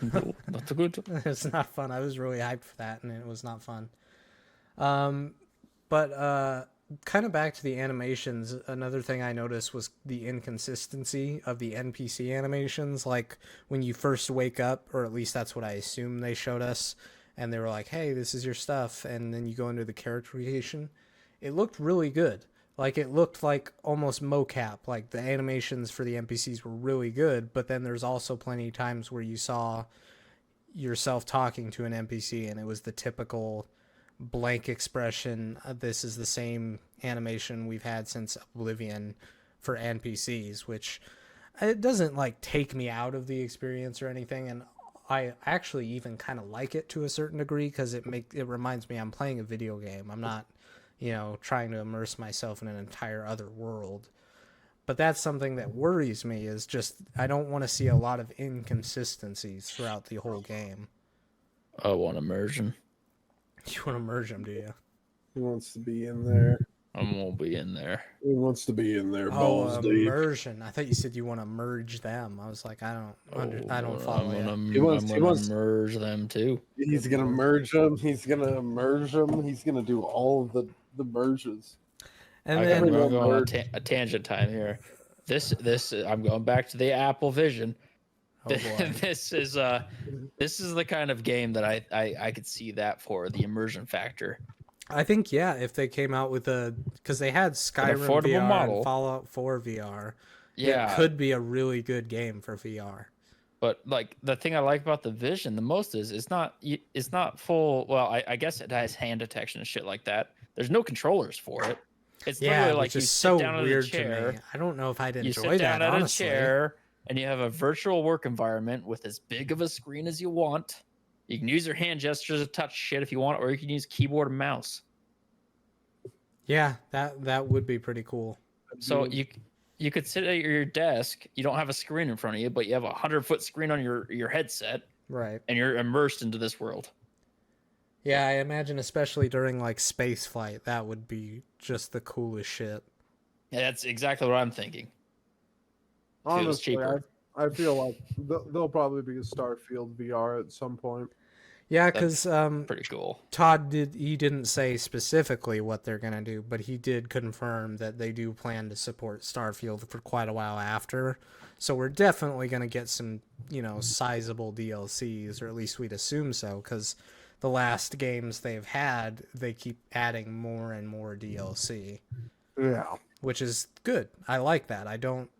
No, not so good. It's not fun. I was really hyped for that, and it was not fun. But kind of back to the animations, another thing I noticed was the inconsistency of the NPC animations. Like, when you first wake up, or at least that's what I assume they showed us, and they were like, hey, this is your stuff, and then you go into the character creation. It looked really good. Like, it looked like almost mocap. Like, the animations for the NPCs were really good, but then there's also plenty of times where you saw yourself talking to an NPC, and it was the typical blank expression. This is the same animation we've had since Oblivion for NPCs, which it doesn't, like, take me out of the experience or anything, and I actually even kind of like it to a certain degree because it reminds me I'm playing a video game. I'm not, you know, trying to immerse myself in an entire other world. But that's something that worries me is just I don't want to see a lot of inconsistencies throughout the whole game. I want immersion. You want to merge them, do you? He wants to be in there. I won't be in there. He wants to be in there. Balls deep. Immersion. I thought you said you want to merge them. I was like, I don't follow you. He wants to merge them too. He's gonna merge them. He's gonna immerse them. He's gonna do all of the merges. And I'm then going on a tangent time here. This I'm going back to the Apple Vision. Oh, boy. This is the kind of game that I could see that for the immersion factor. I think, yeah, if they came out with because they had Skyrim affordable VR model. and Fallout 4 VR. Yeah, It could be a really good game for VR. but like the thing I like about the Vision the most is it's not full. Well, I guess it has hand detection and shit like that. There's no controllers for it. It's Yeah, literally like which you is sit so down weird at a chair. to me. I don't know if I'd You enjoy sit down that, at honestly. a chair and you have a virtual work environment with as big of a screen as you want. You can use your hand gestures to touch shit if you want, or you can use keyboard and mouse. Yeah, that would be pretty cool. So you could sit at your desk. You don't have a screen in front of you, but you have a 100-foot screen on your headset, Right. and you're immersed into this world. Yeah, I imagine especially during like space flight, that would be just the coolest shit. Yeah, that's exactly what I'm thinking. Honestly, cheaper. I feel like there'll probably be a Starfield VR at some point. Yeah, because Pretty cool. Todd didn't say specifically what they're gonna do, but he did confirm that they do plan to support Starfield for quite a while after. So we're definitely gonna get some, sizable DLCs, or at least we'd assume so, because the last games they've had, they keep adding more and more DLC. Yeah. Which is good. I like that. I don't,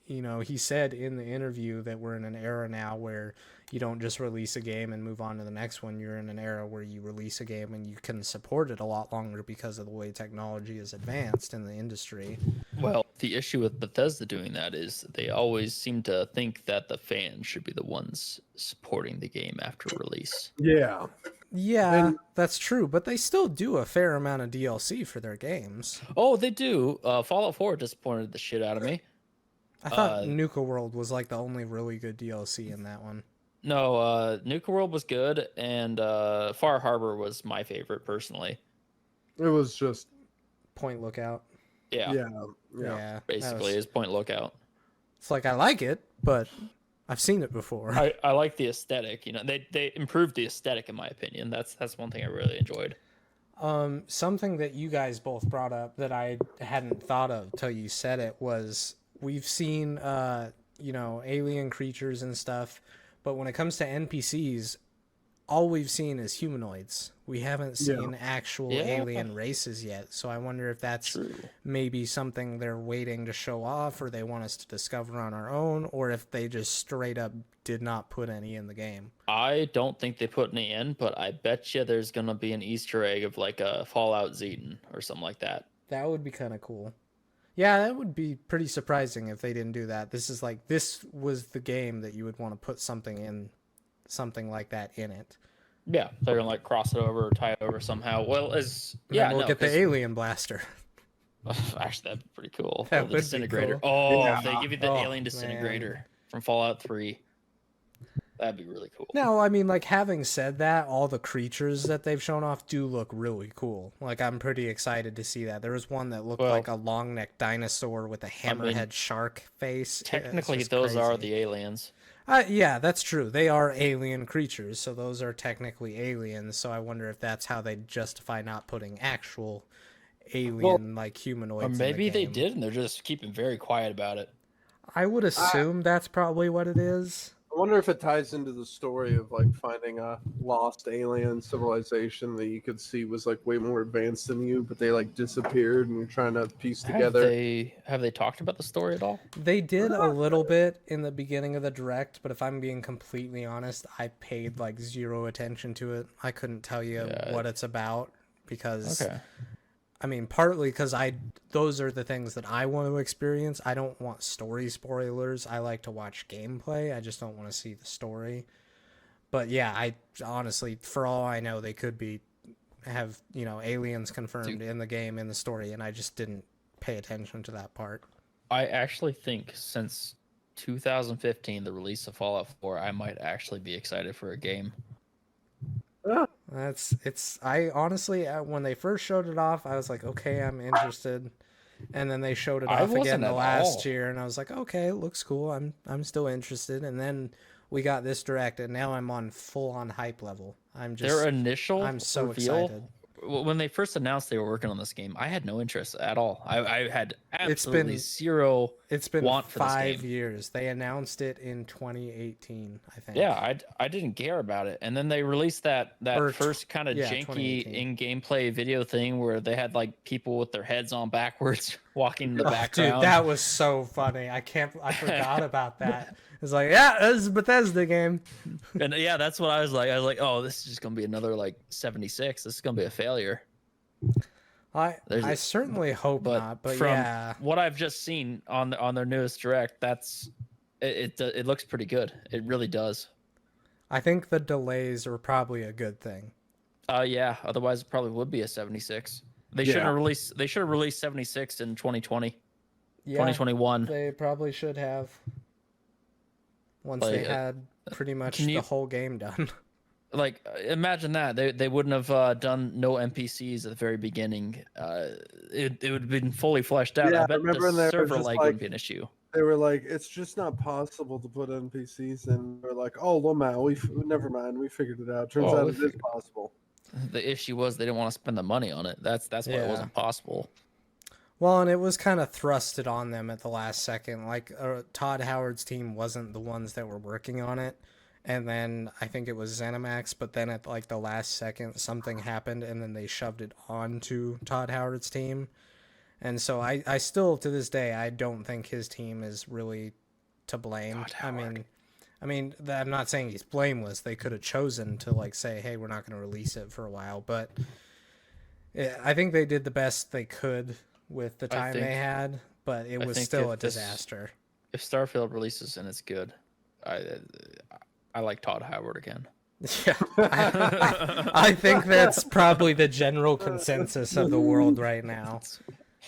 he said in the interview that we're in an era now where you don't just release a game and move on to the next one. You're in an era where you release a game and you can support it a lot longer because of the way technology is advanced in the industry. Well, the issue with Bethesda doing that is they always seem to think that the fans should be the ones supporting the game after release. Yeah. Yeah, that's true, but they still do a fair amount of DLC for their games. Oh, they do. Fallout 4 disappointed the shit out of me. I thought Nuka World was like the only really good DLC in that one. No, Nuka World was good, and Far Harbor was my favorite personally. It was just Point Lookout. Yeah. Basically, is Point Lookout. It's like I like it, but I've seen it before. I like the aesthetic. They improved the aesthetic in my opinion. That's one thing I really enjoyed. Something that you guys both brought up that I hadn't thought of till you said it was we've seen alien creatures and stuff, but when it comes to NPCs, all we've seen is humanoids. We haven't seen actual alien races yet. So I wonder if that's maybe something they're waiting to show off, or they want us to discover on our own, or if they just straight up did not put any in the game. I don't think they put any in, but I bet you there's gonna be an Easter egg of like a Fallout Zeton or something like that. That would be kind of cool. Yeah, that would be pretty surprising if they didn't do that. This was the game that you would want to put something like that in it. Yeah, they're gonna like cross it over or tie it over somehow. Well, we'll get the alien blaster. Actually, that'd be pretty cool. That or the would be disintegrator. cool. Oh, Yeah. if they give you the alien Man. disintegrator from Fallout 3, that'd be really cool. No, I mean, like, having said that, all the creatures that they've shown off do look really cool. Like, I'm pretty excited to see that. There was one that looked like a long-necked dinosaur with a hammerhead shark face. Technically, those are the aliens. Yeah, that's true. They are alien creatures, so those are technically aliens. So I wonder if that's how they justify not putting actual alien, humanoids Or maybe in the they game. did, and they're just keeping very quiet about it. I would assume that's probably what it is. I wonder if it ties into the story of finding a lost alien civilization that you could see was way more advanced than you, but they disappeared, and you're trying to piece together. Have they talked about the story at all? They did a little bit in the beginning of the direct, but if I'm being completely honest, I paid zero attention to it. I couldn't tell you what it's about because I mean, partly because those are the things that I want to experience. I don't want story spoilers. I like to watch gameplay. I just don't want to see the story. But yeah, I honestly, for all I know, they could have aliens confirmed in the game, in the story, and I just didn't pay attention to that part. I actually think since 2015, the release of Fallout 4, I might actually be excited for a game. I honestly, when they first showed it off, I was like, okay, I'm interested. And then they showed it off again the last year, and I was like, okay, it looks cool. I'm still interested. And then we got this direct, and now I'm on full on hype level. I'm so excited. When they first announced they were working on this game, I had no interest at all. I had absolutely zero. It's been want for 5 years. They announced it in 2018, I think. Yeah, I didn't care about it, and then they released that first kind of janky in gameplay video thing where they had people with their heads on backwards walking in the background. Dude, that was so funny. I forgot about that. It's this is a Bethesda game. And yeah, that's what I was like. I was like, oh, this is just gonna be another 76. This is gonna be a failure. I certainly hope not. But from what I've just seen on their newest direct, it looks pretty good. It really does. I think the delays are probably a good thing. Yeah. Otherwise, it probably would be a 76. They should have released 76 in 2020. Yeah, 2021. they probably should have. Once Like, they had pretty much the whole game done. Like, imagine that they wouldn't have done no NPCs at the very beginning. It would have been fully fleshed out. Yeah, I bet remember the they were server just lag like- wouldn't be an issue. They were like, it's just not possible to put NPCs in. They're like, oh, Loma, never mind, we figured it out. Turns Oh, out we it is figured- possible. The issue was they didn't want to spend the money on it. That's why it Yeah. wasn't possible. Well, and it was kind of thrusted on them at the last second. Like, Todd Howard's team wasn't the ones that were working on it. And then I think it was ZeniMax, but then at like the last second, something happened, and then they shoved it onto Todd Howard's team. And so I still, to this day, I don't think his team is really to blame. I'm not saying he's blameless. They could have chosen to like say, hey, we're not going to release it for a while. But I think they did the best they could with the time they had, but it was still a disaster. If Starfield releases and it's good, I like Todd Howard again. Yeah, I think that's probably the general consensus of the world right now.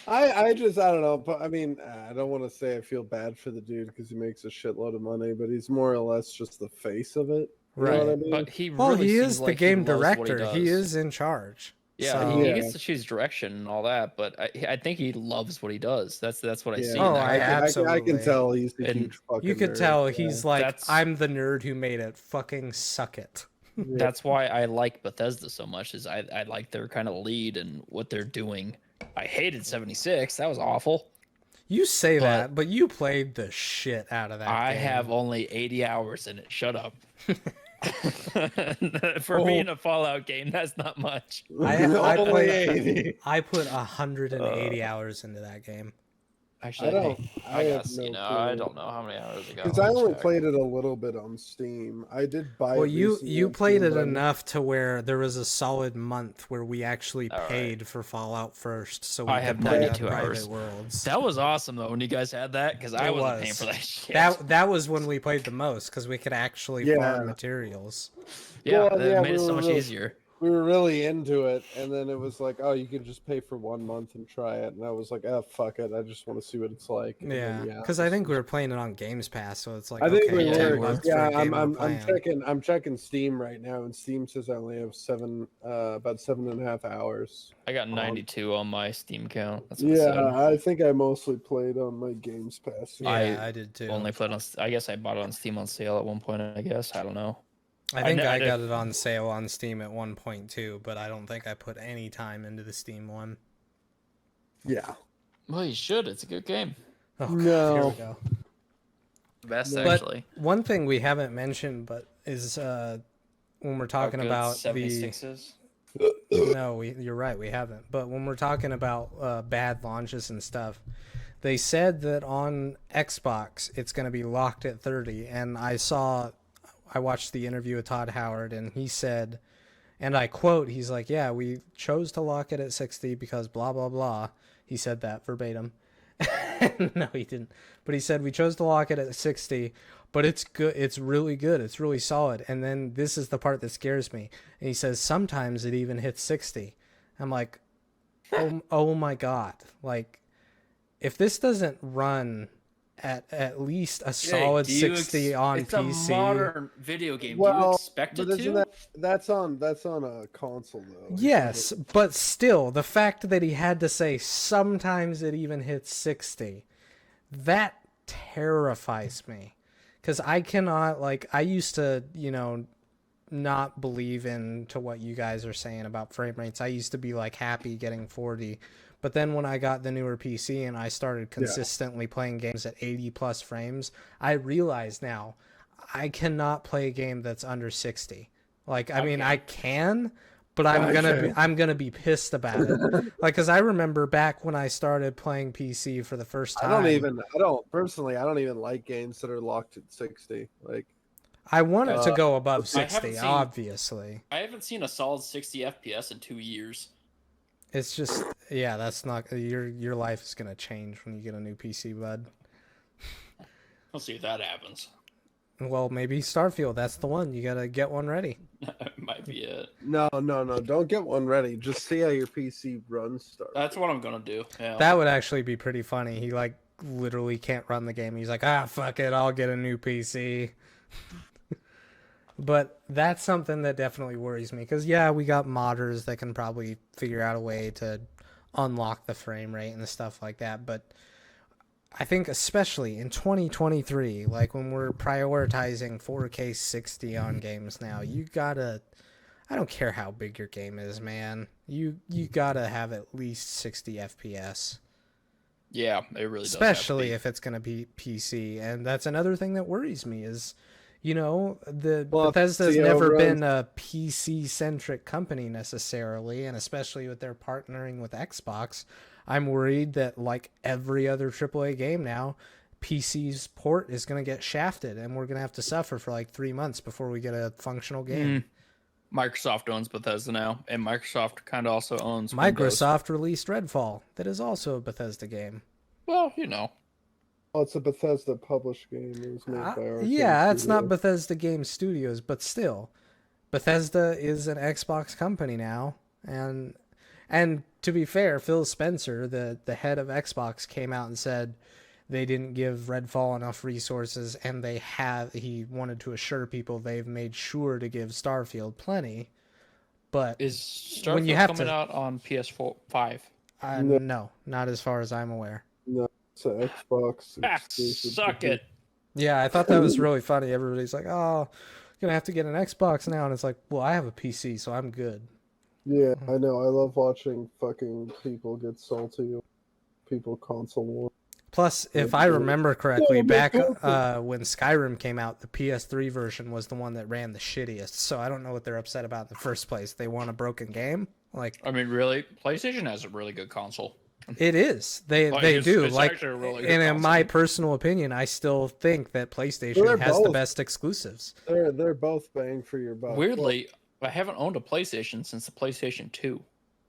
I don't know, but I mean, I don't want to say I feel bad for the dude because he makes a shitload of money, but he's more or less just the face of it. You know what I mean? But he is the like game he loves what director. He, He does. is in charge. Yeah, So- he gets to choose direction and all that, but I think he loves what he does. That's what I see. Oh, in that I guy. absolutely. I can tell he's a And huge fucking You could nerd. tell Yeah. he's like, That's- I'm the nerd who made it. Fucking suck it. That's why I like Bethesda so much. Is I like their kind of lead and what they're doing. I hated 76. That was awful. You say that, but you played the shit out of that I game. have only 80 hours in it. Shut up. For me in a Fallout game, that's not much. I Only played. 80. I put 180 hours into that game. Actually, I have guess no I clue. don't know how many hours ago. Because I only played it a little bit on Steam. I did buy. Well, it you recently on played Steam, it but I'm- enough to where there was a solid month where we actually All right. paid for Fallout First, so we I could have play 92 Private hours. Worlds. That was awesome though when you guys had that because I It wasn't was. paying for that shit. That was when we played the most because we could actually Yeah. farm materials. yeah, Well, that yeah, made it we so were much really- easier. We were really into it, and then it was like, oh, you can just pay for 1 month and try it, and I was like, oh, fuck it, I just want to see what it's like. And then, Yeah, because I think we were playing it on Games Pass, so it's like I think okay, we 10 were. bucks for Yeah, a game I'm we're playing. checking Steam right now, and Steam says I only have about 7.5 hours. I got 92 on my Steam account. That's what it said. Yeah, I think I mostly played on my Games Pass. Yeah, I did too. Only played on. I guess I bought it on Steam on sale at one point. I guess I don't know. I think I did- got it on sale on Steam at 1.2, but I don't think I put any time into the Steam one. Yeah. Well, you should. It's a good game. Oh, God, here No. we go. Best But actually. one thing we haven't mentioned, but is when we're talking How good about 76 is. you're right, we haven't. But when we're talking about bad launches and stuff, they said that on Xbox it's going to be locked at 30, and I watched the interview with Todd Howard, and he said, and I quote, he's like, yeah, we chose to lock it at 60 because blah, blah, blah. He said that verbatim. No, he didn't. But he said, we chose to lock it at 60, but it's good. It's really good. It's really solid. And then this is the part that scares me. And he says, sometimes it even hits 60. I'm like, oh my God. Like, if this doesn't run at least a solid 60 on it's PC. It's a modern video game. Do you Well, expect it but to? isn't that's on a console though? Yes, but still, the fact that he had to say sometimes it even hits 60, that terrifies me. Because I cannot, like, I used to, not believe into what you guys are saying about frame rates. I used to be, like, happy getting 40. But then when I got the newer PC and I started consistently playing games at 80 plus frames, I realize now I cannot play a game that's under 60. Like, I mean, I can, but I'm gonna be pissed about it. Like, cause I remember back when I started playing PC for the first time. I don't even like games that are locked at 60. Like, I want it to go above I haven't 60, seen- obviously. I haven't seen a solid 60 FPS in 2 years. It's just, yeah, that's not your life is gonna change when you get a new PC, bud. We'll see if that happens. Well, maybe Starfield. That's the one. You gotta get one ready. Might be it. no, don't get one ready. Just see how your PC runs. Start. That's what I'm gonna do. Yeah. That would actually be pretty funny. He like literally can't run the game. He's like, fuck it, I'll get a new PC. But that's something that definitely worries me, because yeah, we got modders that can probably figure out a way to unlock the frame rate and stuff like that, but I think especially in 2023, like when we're prioritizing 4K 60 on games now, you gotta, I don't care how big your game is, man, you gotta have at least 60 FPS. Yeah, it really does. Especially if it's gonna be PC, and that's another thing that worries me is, you know, Bethesda's never been a PC-centric company necessarily, and especially with their partnering with Xbox, I'm worried that, like every other AAA game now, PC's port is going to get shafted, and we're going to have to suffer for like 3 months before we get a functional game. Microsoft owns Bethesda now, and Microsoft kind of also owns Microsoft released Redfall. That is also a Bethesda game. Well, you know. Oh, it's a Bethesda published game. It was made by Arcane yeah, it's not Studios. Bethesda Game Studios, but still, Bethesda is an Xbox company now, and to be fair, Phil Spencer, the head of Xbox, came out and said they didn't give Redfall enough resources, and he wanted to assure people they've made sure to give Starfield plenty. But Is Starfield when you have coming out on PS4 5? no, not as far as I'm aware. No, it's an Xbox. Suck it. Yeah, I thought that was really funny. Everybody's like, "Oh, gonna have to get an Xbox now," and it's like, "Well, I have a PC, so I'm good." Yeah, I know. I love watching fucking people get salty. People console war. Plus, if I remember correctly, back when Skyrim came out, the PS3 version was the one that ran the shittiest. So I don't know what they're upset about in the first place. They want a broken game? Like, I mean, really, PlayStation has a really good console. it is. They do. It's like, actually a really good and in console. my personal opinion, I still think that PlayStation has the best exclusives. They're both bang for your buck. Weirdly, I haven't owned a PlayStation since the PlayStation 2.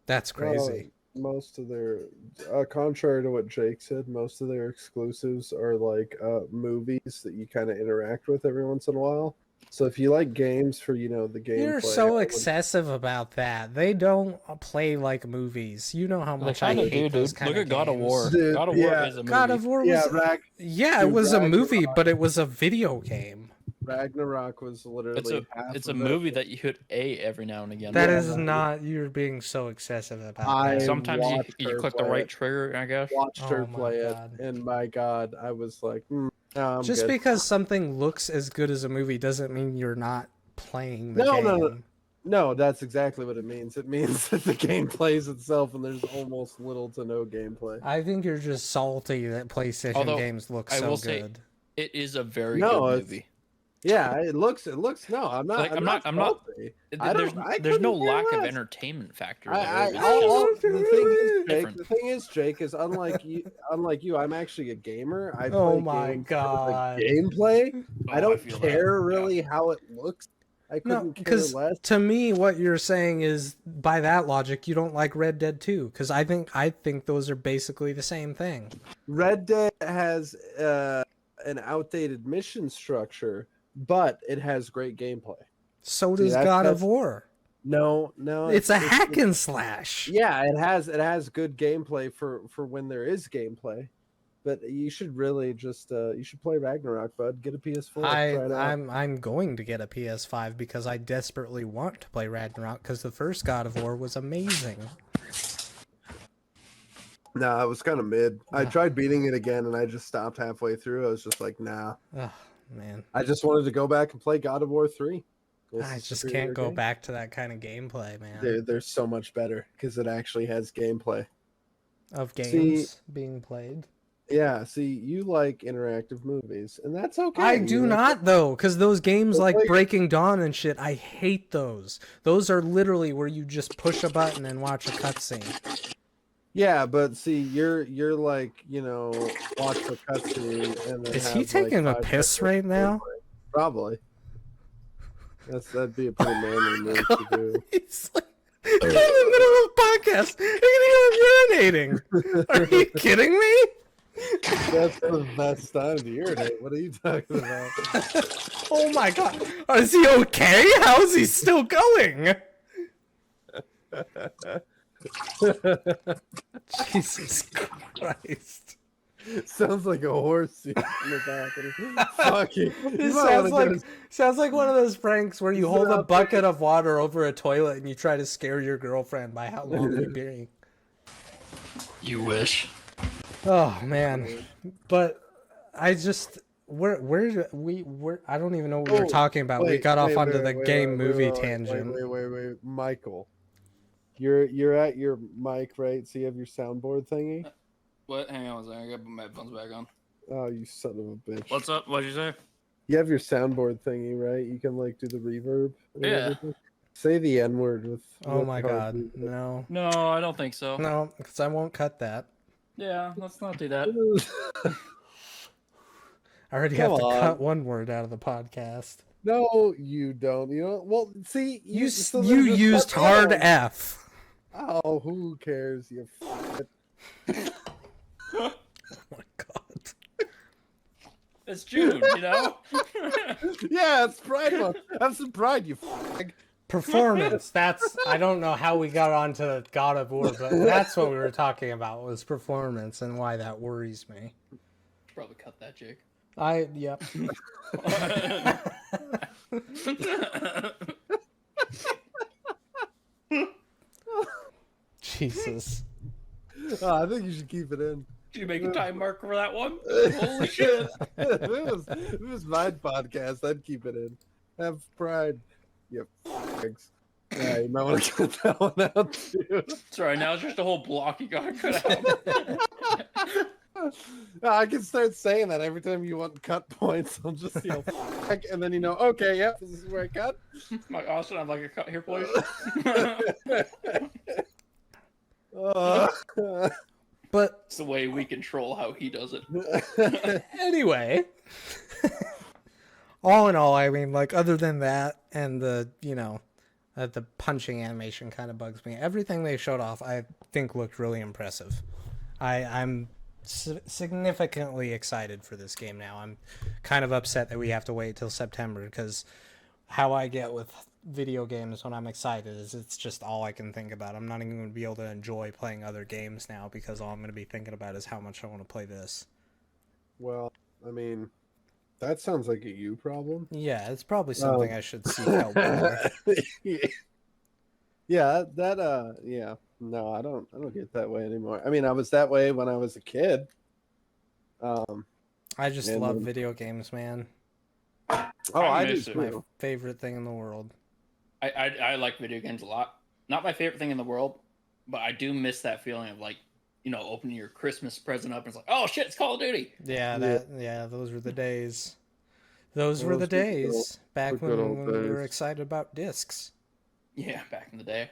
That's crazy. Most of their, contrary to what Jake said, most of their exclusives are like movies that you kind of interact with every once in a while. So if you like games for, the gameplay. You're so excessive about that. They don't play like movies. You know how much I hate those kind Look of at God of games. War. Dude, God of War yeah. is a movie. God of War was it was a movie, but it was a video game. Ragnarok was literally It's a movie that you hit A every now and again. That is not. You're being so excessive about that. Sometimes watched you her click the play right it. trigger, I guess. Watched her Oh my play God. it, and my God, I was like, no, I'm Just good. because something looks as good as a movie doesn't mean you're not playing the game. No, that's exactly what it means. It means that the game plays itself, and there's almost little to no gameplay. I think you're just salty that PlayStation Although, games look I so will good. say, it is a very No, good it's- movie. Yeah, it looks. No, I'm not. Like, I'm not. There's couldn't no care lack of less. entertainment factor. The thing is, Jake, is unlike you, I'm actually a gamer. I play Oh my games for God. the gameplay. I don't feel care that. really how it looks. I No, couldn't care because less. to me, what you're saying is, by that logic, you don't like Red Dead 2, because I think those are basically the same thing. Red Dead has an outdated mission structure, but it has great gameplay. So See, does that's- God of that's- War. No, It's a hack and slash. Yeah, it has good gameplay for when there is gameplay. But you should really just you should play Ragnarok, bud. Get a PS4. try it out. I'm going to get a PS5 because I desperately want to play Ragnarok, because the first God of War was amazing. No, it was kind of mid. I tried beating it again, and I just stopped halfway through. I was just like, nah. Oh man, I just wanted to go back and play God of War 3. It's I a just superior can't go game. back to that kind of gameplay, man. Dude, they're so much better because it actually has gameplay. Of games being played. Yeah, see, you like interactive movies, and that's okay. I do not, though, because those games Well, like like- Breaking Dawn and shit, I hate those. Those are literally where you just push a button and watch a cutscene. Yeah, but see, you're like, watch the cutscene and then Is have, he taking a 5 piss seconds right of now? gameplay. Probably. That'd be a pretty manly move to do. He's like, in the middle of a podcast, you can hear him urinating. Are you kidding me? That's the best time to urinate. What are you talking about? Oh my god. Is he okay? How is he still going? Jesus Christ. Sounds like a horse in the back. Fucking. This sounds like one of those pranks where you hold a bucket of water over a toilet and you try to scare your girlfriend by how long you're being. You wish. Oh man, but I just where I don't even know what we were talking about. We got off onto the game movie tangent. Wait, Michael, you're at your mic, right? So you have your soundboard thingy. What? Hang on a second. I gotta put my headphones back on. Oh, you son of a bitch! What's up? What'd you say? You have your soundboard thingy, right? You can like do the reverb. And Yeah. everything. Say the N word with. Oh my god, no. No, I don't think so. No, because I won't cut that. Yeah, let's not do that. I already have to cut one word out of the podcast. No, you don't. You know. Well, see, You used hard F. Oh, who cares? You. Oh my god. It's June, you know? Yeah, it's Pride Month. Have some pride, you fag. Performance. That's I don't know how we got onto God of War, but that's what we were talking about was performance and why that worries me. Probably cut that, Jake. Yep. Jesus. I think you should keep it in. Did you make a time marker for that one? Holy shit. If it was my podcast, I'd keep it in. Have pride. You fags. Yeah, you might want to cut that one out too. Sorry, now it's just a whole block you gotta cut out. I can start saying that every time you want cut points. I'll just yell "fuck," and then you know, okay, yep, this is where I cut. Like, Austin, I'd like a cut here, please. But It's the way we control how he does it. anyway, all in all, I mean, like, other than that and the, the punching animation kind of bugs me. Everything they showed off, I think, looked really impressive. I'm significantly excited for this game now. I'm kind of upset that we have to wait till September because how I get with video games when I'm excited is it's just all I can think about. I'm not even going to be able to enjoy playing other games now because all I'm going to be thinking about is how much I want to play this. Well, I mean, that sounds like a you problem. Yeah, it's probably something I should seek help for. Yeah, yeah. No, I don't get that way anymore. I mean, I was that way when I was a kid. I just love video games, man. Oh, I do miss It's it. too. my favorite thing in the world. I like video games a lot. Not my favorite thing in the world, but I do miss that feeling of like, opening your Christmas present up and it's like, oh shit, it's Call of Duty. Yeah, those were the days. Those were the Those were good days back good old when we were days. excited about discs. Yeah, back in the day.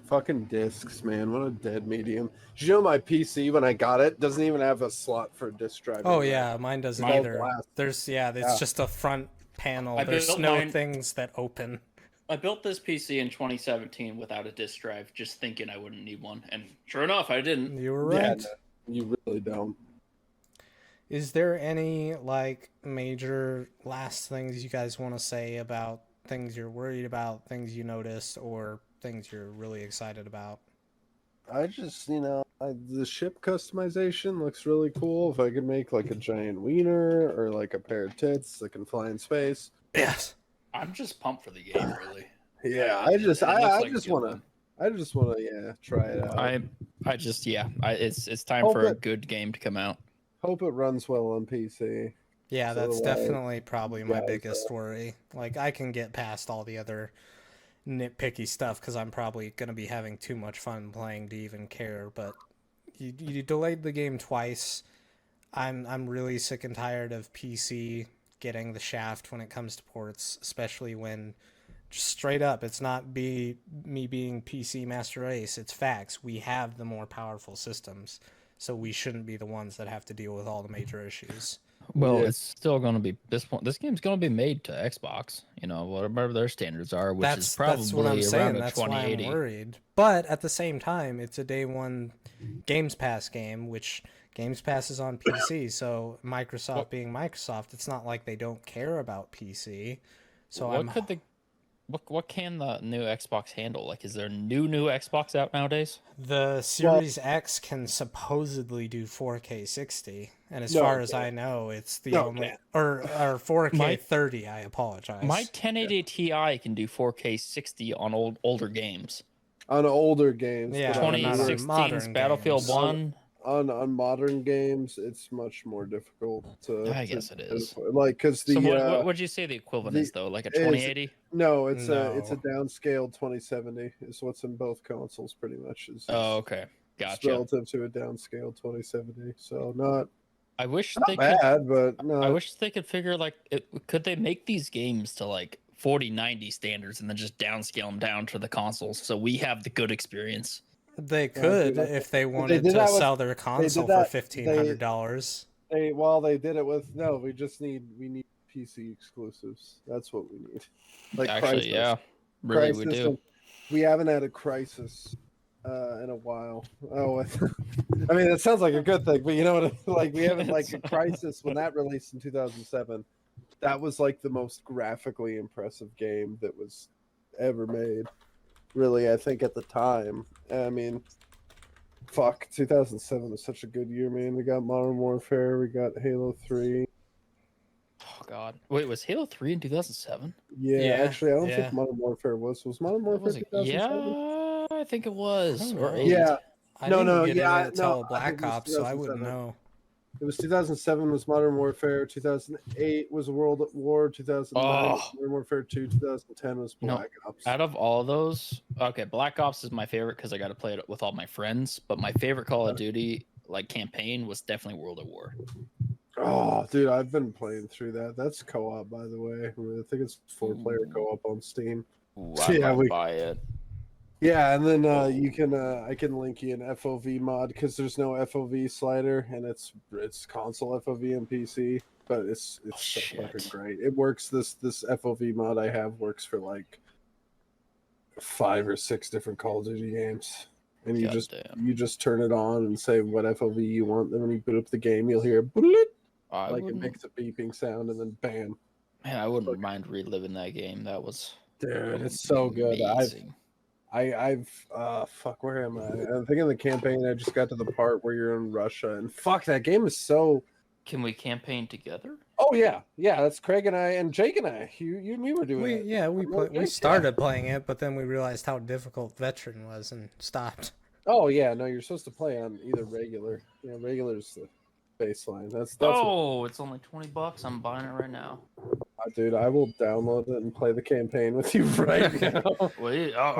Fucking discs, man. What a dead medium. Did you know my PC when I got it doesn't even have a slot for a disc drive? Oh anymore? yeah, mine doesn't It's all either. glass. It's Yeah. just a front panel. I There's built no mine- things that open. I built this PC in 2017 without a disk drive, just thinking I wouldn't need one. And sure enough, I didn't. You were Yeah, right. no, you really don't. Is there any major last things you guys want to say about things you're worried about, things you noticed, or things you're really excited about? I just, the ship customization looks really cool. If I could make like a giant wiener or like a pair of tits that can fly in space. Yes. I'm just pumped for the game, really. Yeah, It I just looks like just a good want to, try it out. It's time Oh, for a but- good game to come out. Hope it runs well on PC. Yeah, So that's do I. definitely probably my Yeah, biggest worry. I can get past all the other nitpicky stuff because I'm probably going to be having too much fun playing to even care, but you delayed the game twice. I'm really sick and tired of PC getting the shaft when it comes to ports, especially when just straight up it's not me being PC master race, it's facts. We have the more powerful systems, so we shouldn't be the ones that have to deal with all the major issues. Well, Yeah. it's still going to be this game's going to be made to Xbox, whatever their standards are, which is probably that's what I'm around saying. a That's why I'm 2080. worried. But at the same time, it's a day one Games Pass game, which Games Pass is on PC. So Microsoft being Microsoft, it's not like they don't care about PC. So What could the What can the new Xbox handle? Like, is there new Xbox out nowadays? The Series X can supposedly do 4K 60, and as far as I know, it's the only or 4K 30. I apologize. My 1080 Ti can do 4K 60 on older games. On older games, Yeah, but on 2016's Battlefield games. 1. on modern games, it's much more difficult to. I guess it is. Like, because the. So what would you say the equivalent is though? Like a 2080? No, it's No. a downscaled 2070. Is what's in both consoles pretty much. Oh, okay, gotcha. Relative to a downscaled 2070, so not. I wish Not they bad, but no. I wish they could figure could they make these games to like 4090 standards and then just downscale them down to the consoles so we have the good experience. They could if they wanted to sell their console for $1,500. They did it with we need PC exclusives. That's what we need. Like actually, Crysis. yeah, really Crysis, we do. We haven't had a Crysis in a while. Oh, I mean, it sounds like a good thing, but you know what? Like we haven't like a Crysis when that released in 2007. That was like the most graphically impressive game that was ever made. Really, I think at the time. I mean, fuck, 2007 was such a good year, man. We got Modern Warfare, we got Halo 3. Oh god, wait, was Halo 3 in 2007? Yeah, actually, I don't think Modern Warfare was. Was Modern Warfare 2007? Yeah, I think it was. Or yeah. I didn't get it until Black Ops, so I wouldn't know. It was 2007 was Modern Warfare, 2008 was World at War, 2009 was Modern Warfare 2, 2010 was Black Ops. Out of all those, okay, Black Ops is my favorite because I got to play it with all my friends. But my favorite Call of Duty like campaign was definitely World at War. Oh, dude, I've been playing through that. That's co-op, by the way. I think it's 4-player co-op on Steam. Ooh, I might buy it. Yeah, and then you can I can link you an FOV mod because there's no FOV slider and it's console FOV and PC, but it's so fucking great. It works. This FOV mod I have works for like 5 or 6 different Call of Duty games, and you just turn it on and say what FOV you want. Then when you boot up the game, you'll hear it makes a beeping sound, and then bam. Man, I wouldn't mind reliving that game. That was it's so good. I've fuck, where am I? I think in the campaign I just got to the part where you're in Russia, and fuck, that game is so. Can we campaign together? Oh yeah, that's Craig and I and Jake and I. You and me were doing it. Yeah, we started playing it, but then we realized how difficult Veteran was and stopped. Oh yeah, no, you're supposed to play on either regular. Regular's the baseline. That's it's only $20. I'm buying it right now. Dude, I will download it and play the campaign with you right now.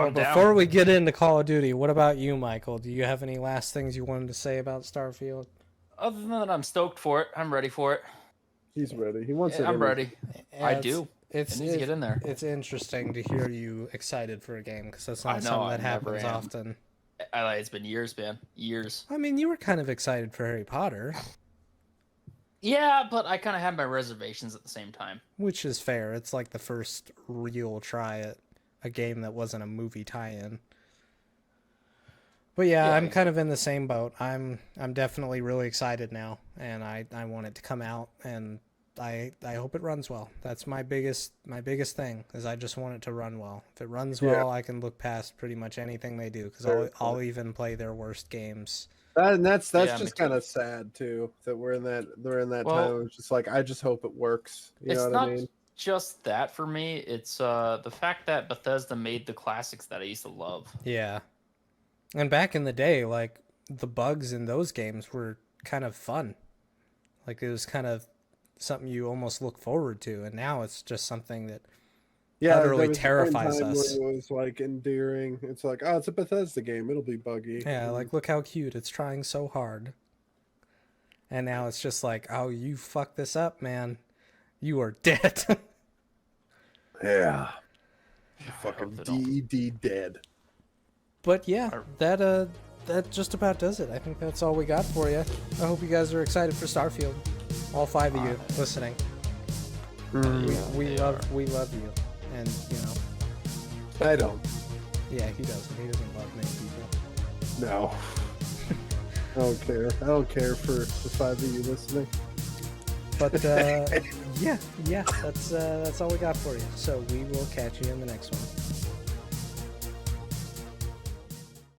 Before we get into Call of Duty, what about you, Michael? Do you have any last things you wanted to say about Starfield? Other than that, I'm stoked for it. I'm ready for it. He's ready. He wants it. I'm ready. I do. It needs to get in there. It's interesting to hear you excited for a game because that's not something that happens often. It's been years, man. Years. I mean, you were kind of excited for Harry Potter. Yeah, but I kind of had my reservations at the same time. Which is fair. It's like the first real try at a game that wasn't a movie tie-in. But yeah, I'm kind of in the same boat. I'm definitely really excited now, and I want it to come out, and I hope it runs well. That's my biggest thing, is I just want it to run well. If it runs well, I can look past pretty much anything they do, because I'll even play their worst games. That's just kind of sad too that we're in that time. It's just like I just hope it works. You know what I mean? Just that for me. It's the fact that Bethesda made the classics that I used to love. Yeah, and back in the day, like the bugs in those games were kind of fun. Like it was kind of something you almost look forward to, and now it's just something that utterly terrifies us. It was like endearing. It's like, oh, it's a Bethesda game. It'll be buggy. Yeah, like look how cute. It's trying so hard. And now it's just like, oh, you fucked this up, man. You are dead. Yeah. Fucking DED dead. But yeah, that just about does it. I think that's all we got for you. I hope you guys are excited for Starfield. All 5 of you listening. We love you. And, you know. I don't. Yeah, he doesn't. He doesn't love many people. No. I don't care. I don't care for the 5 of you listening. But yeah, that's all we got for you. So we will catch you in the next one.